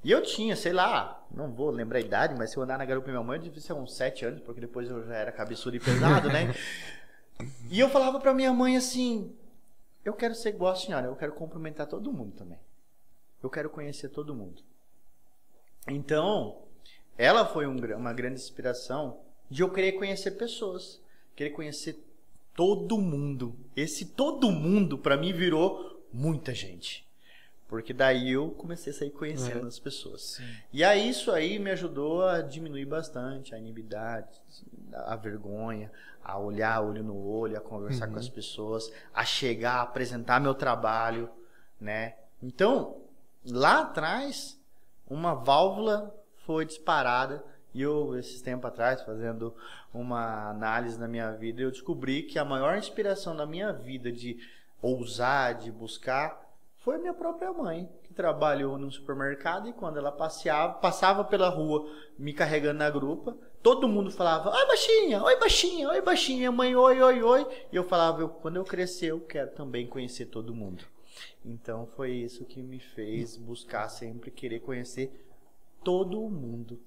E eu tinha, sei lá, não vou lembrar a idade, mas se eu andar na garupa da minha mãe, eu devia ser uns 7 anos, porque depois eu já era cabeçudo e pesado, né? E eu falava pra minha mãe assim, eu quero ser igual a senhora, eu quero cumprimentar todo mundo também. Eu quero conhecer todo mundo. Então, ela foi uma grande inspiração de eu querer conhecer pessoas, querer conhecer todo mundo. Esse todo mundo, pra mim, virou muita gente. Porque daí eu comecei a sair conhecendo as pessoas. Sim. E aí isso aí me ajudou a diminuir bastante a inimidade, a vergonha, a olhar olho no olho, a conversar com as pessoas, a chegar, a apresentar meu trabalho, né? Então, lá atrás, uma válvula foi disparada e eu, esses tempos atrás, fazendo uma análise na minha vida, eu descobri que a maior inspiração da minha vida de ousar, de buscar, foi a minha própria mãe, que trabalhou no supermercado e quando ela passava pela rua me carregando na grupa, todo mundo falava, oi baixinha, oi baixinha, oi baixinha, mãe, oi, oi, oi. E eu falava, quando eu crescer eu quero também conhecer todo mundo. Então foi isso que me fez buscar sempre querer conhecer todo mundo.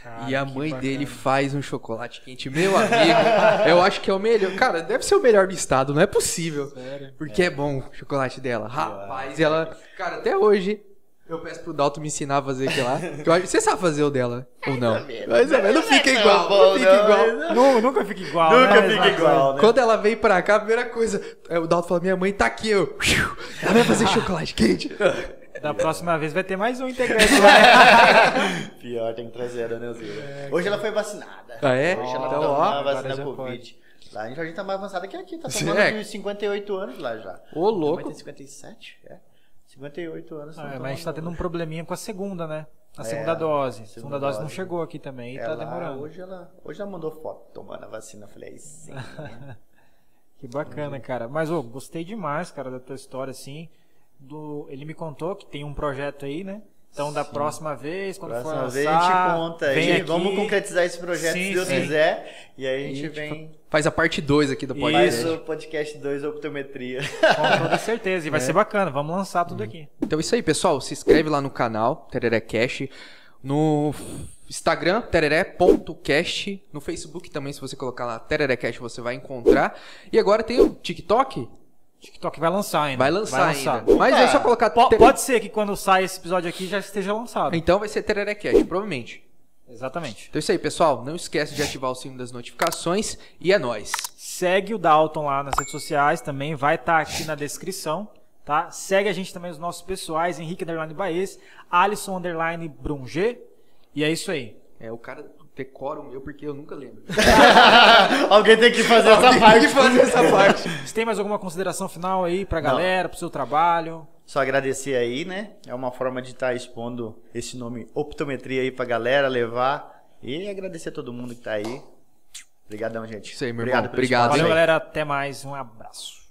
Cara, e a mãe dele faz um chocolate quente. Meu amigo, eu acho que é o melhor. Cara, deve ser o melhor do estado, não é possível. Sério? Porque é bom o chocolate dela. Rapaz, ela... Cara, até hoje Eu peço pro Dalton me ensinar a fazer aquilo lá. Você sabe fazer o dela, ou não? Mais ou menos. Não fica igual, não fica igual. Nunca fica igual, Nunca né? fica igual, né? Quando ela veio pra cá, a primeira coisa, o Dalton falou, minha mãe tá aqui, ela vai fazer chocolate quente. Da próxima vez vai ter mais um integrante lá. Pior, tem que trazer a Dona Elzira. Hoje ela foi vacinada. Ah, é? Hoje ela Então, tá ó, tomando a vacina agora já Covid. Lá a gente tá mais avançada que aqui, tá tomando É. de 58 anos lá já. Ô, louco. Tem 57? É. 58 anos. Mas a gente tá tendo um probleminha com a segunda, né? A segunda dose. A segunda dose não chegou aqui também e tá demorando. Hoje ela mandou foto tomando a vacina. Eu falei, aí sim. Que bacana, cara. Mas, gostei demais, cara, da tua história, assim. Ele me contou que tem um projeto aí, né? Então, da próxima vez, quando for lançar, vez a gente conta aí. aqui. Vamos concretizar esse projeto, se Deus quiser. E aí a gente vem... Faz a parte 2 aqui do podcast. Faz o podcast 2, Optometria. Com toda certeza. E vai ser bacana. Vamos lançar tudo aqui. Então é isso aí, pessoal. Se inscreve lá no canal, TereréCast. No Instagram, tereré.cast. No Facebook também, se você colocar lá TereréCast, você vai encontrar. E agora tem o TikTok. TikTok vai lançar ainda. Vai lançar ainda. Mas é só colocar... Pode ser que quando sai esse episódio aqui já esteja lançado. Então vai ser TereréCast, provavelmente. Exatamente. Então é isso aí, pessoal. Não esquece de ativar o sino das notificações. E é nóis. Segue o Dalton lá nas redes sociais também. Vai estar aqui na descrição. Tá? Segue a gente também nos nossos pessoais. Henrique _Baez, Alisson _Brunger. E é isso aí. É, o cara decora o meu porque eu nunca lembro. Alguém tem que fazer essa parte. Tem que fazer essa parte. Você tem mais alguma consideração final aí pra galera, pro seu trabalho? Só agradecer aí, né? É uma forma de estar expondo esse nome Optometria aí pra galera levar. E agradecer a todo mundo que tá aí. Obrigadão, gente. Isso aí, meu Obrigado irmão. pelo Obrigado. espaço Valeu, aí. galera. Até mais. Um abraço.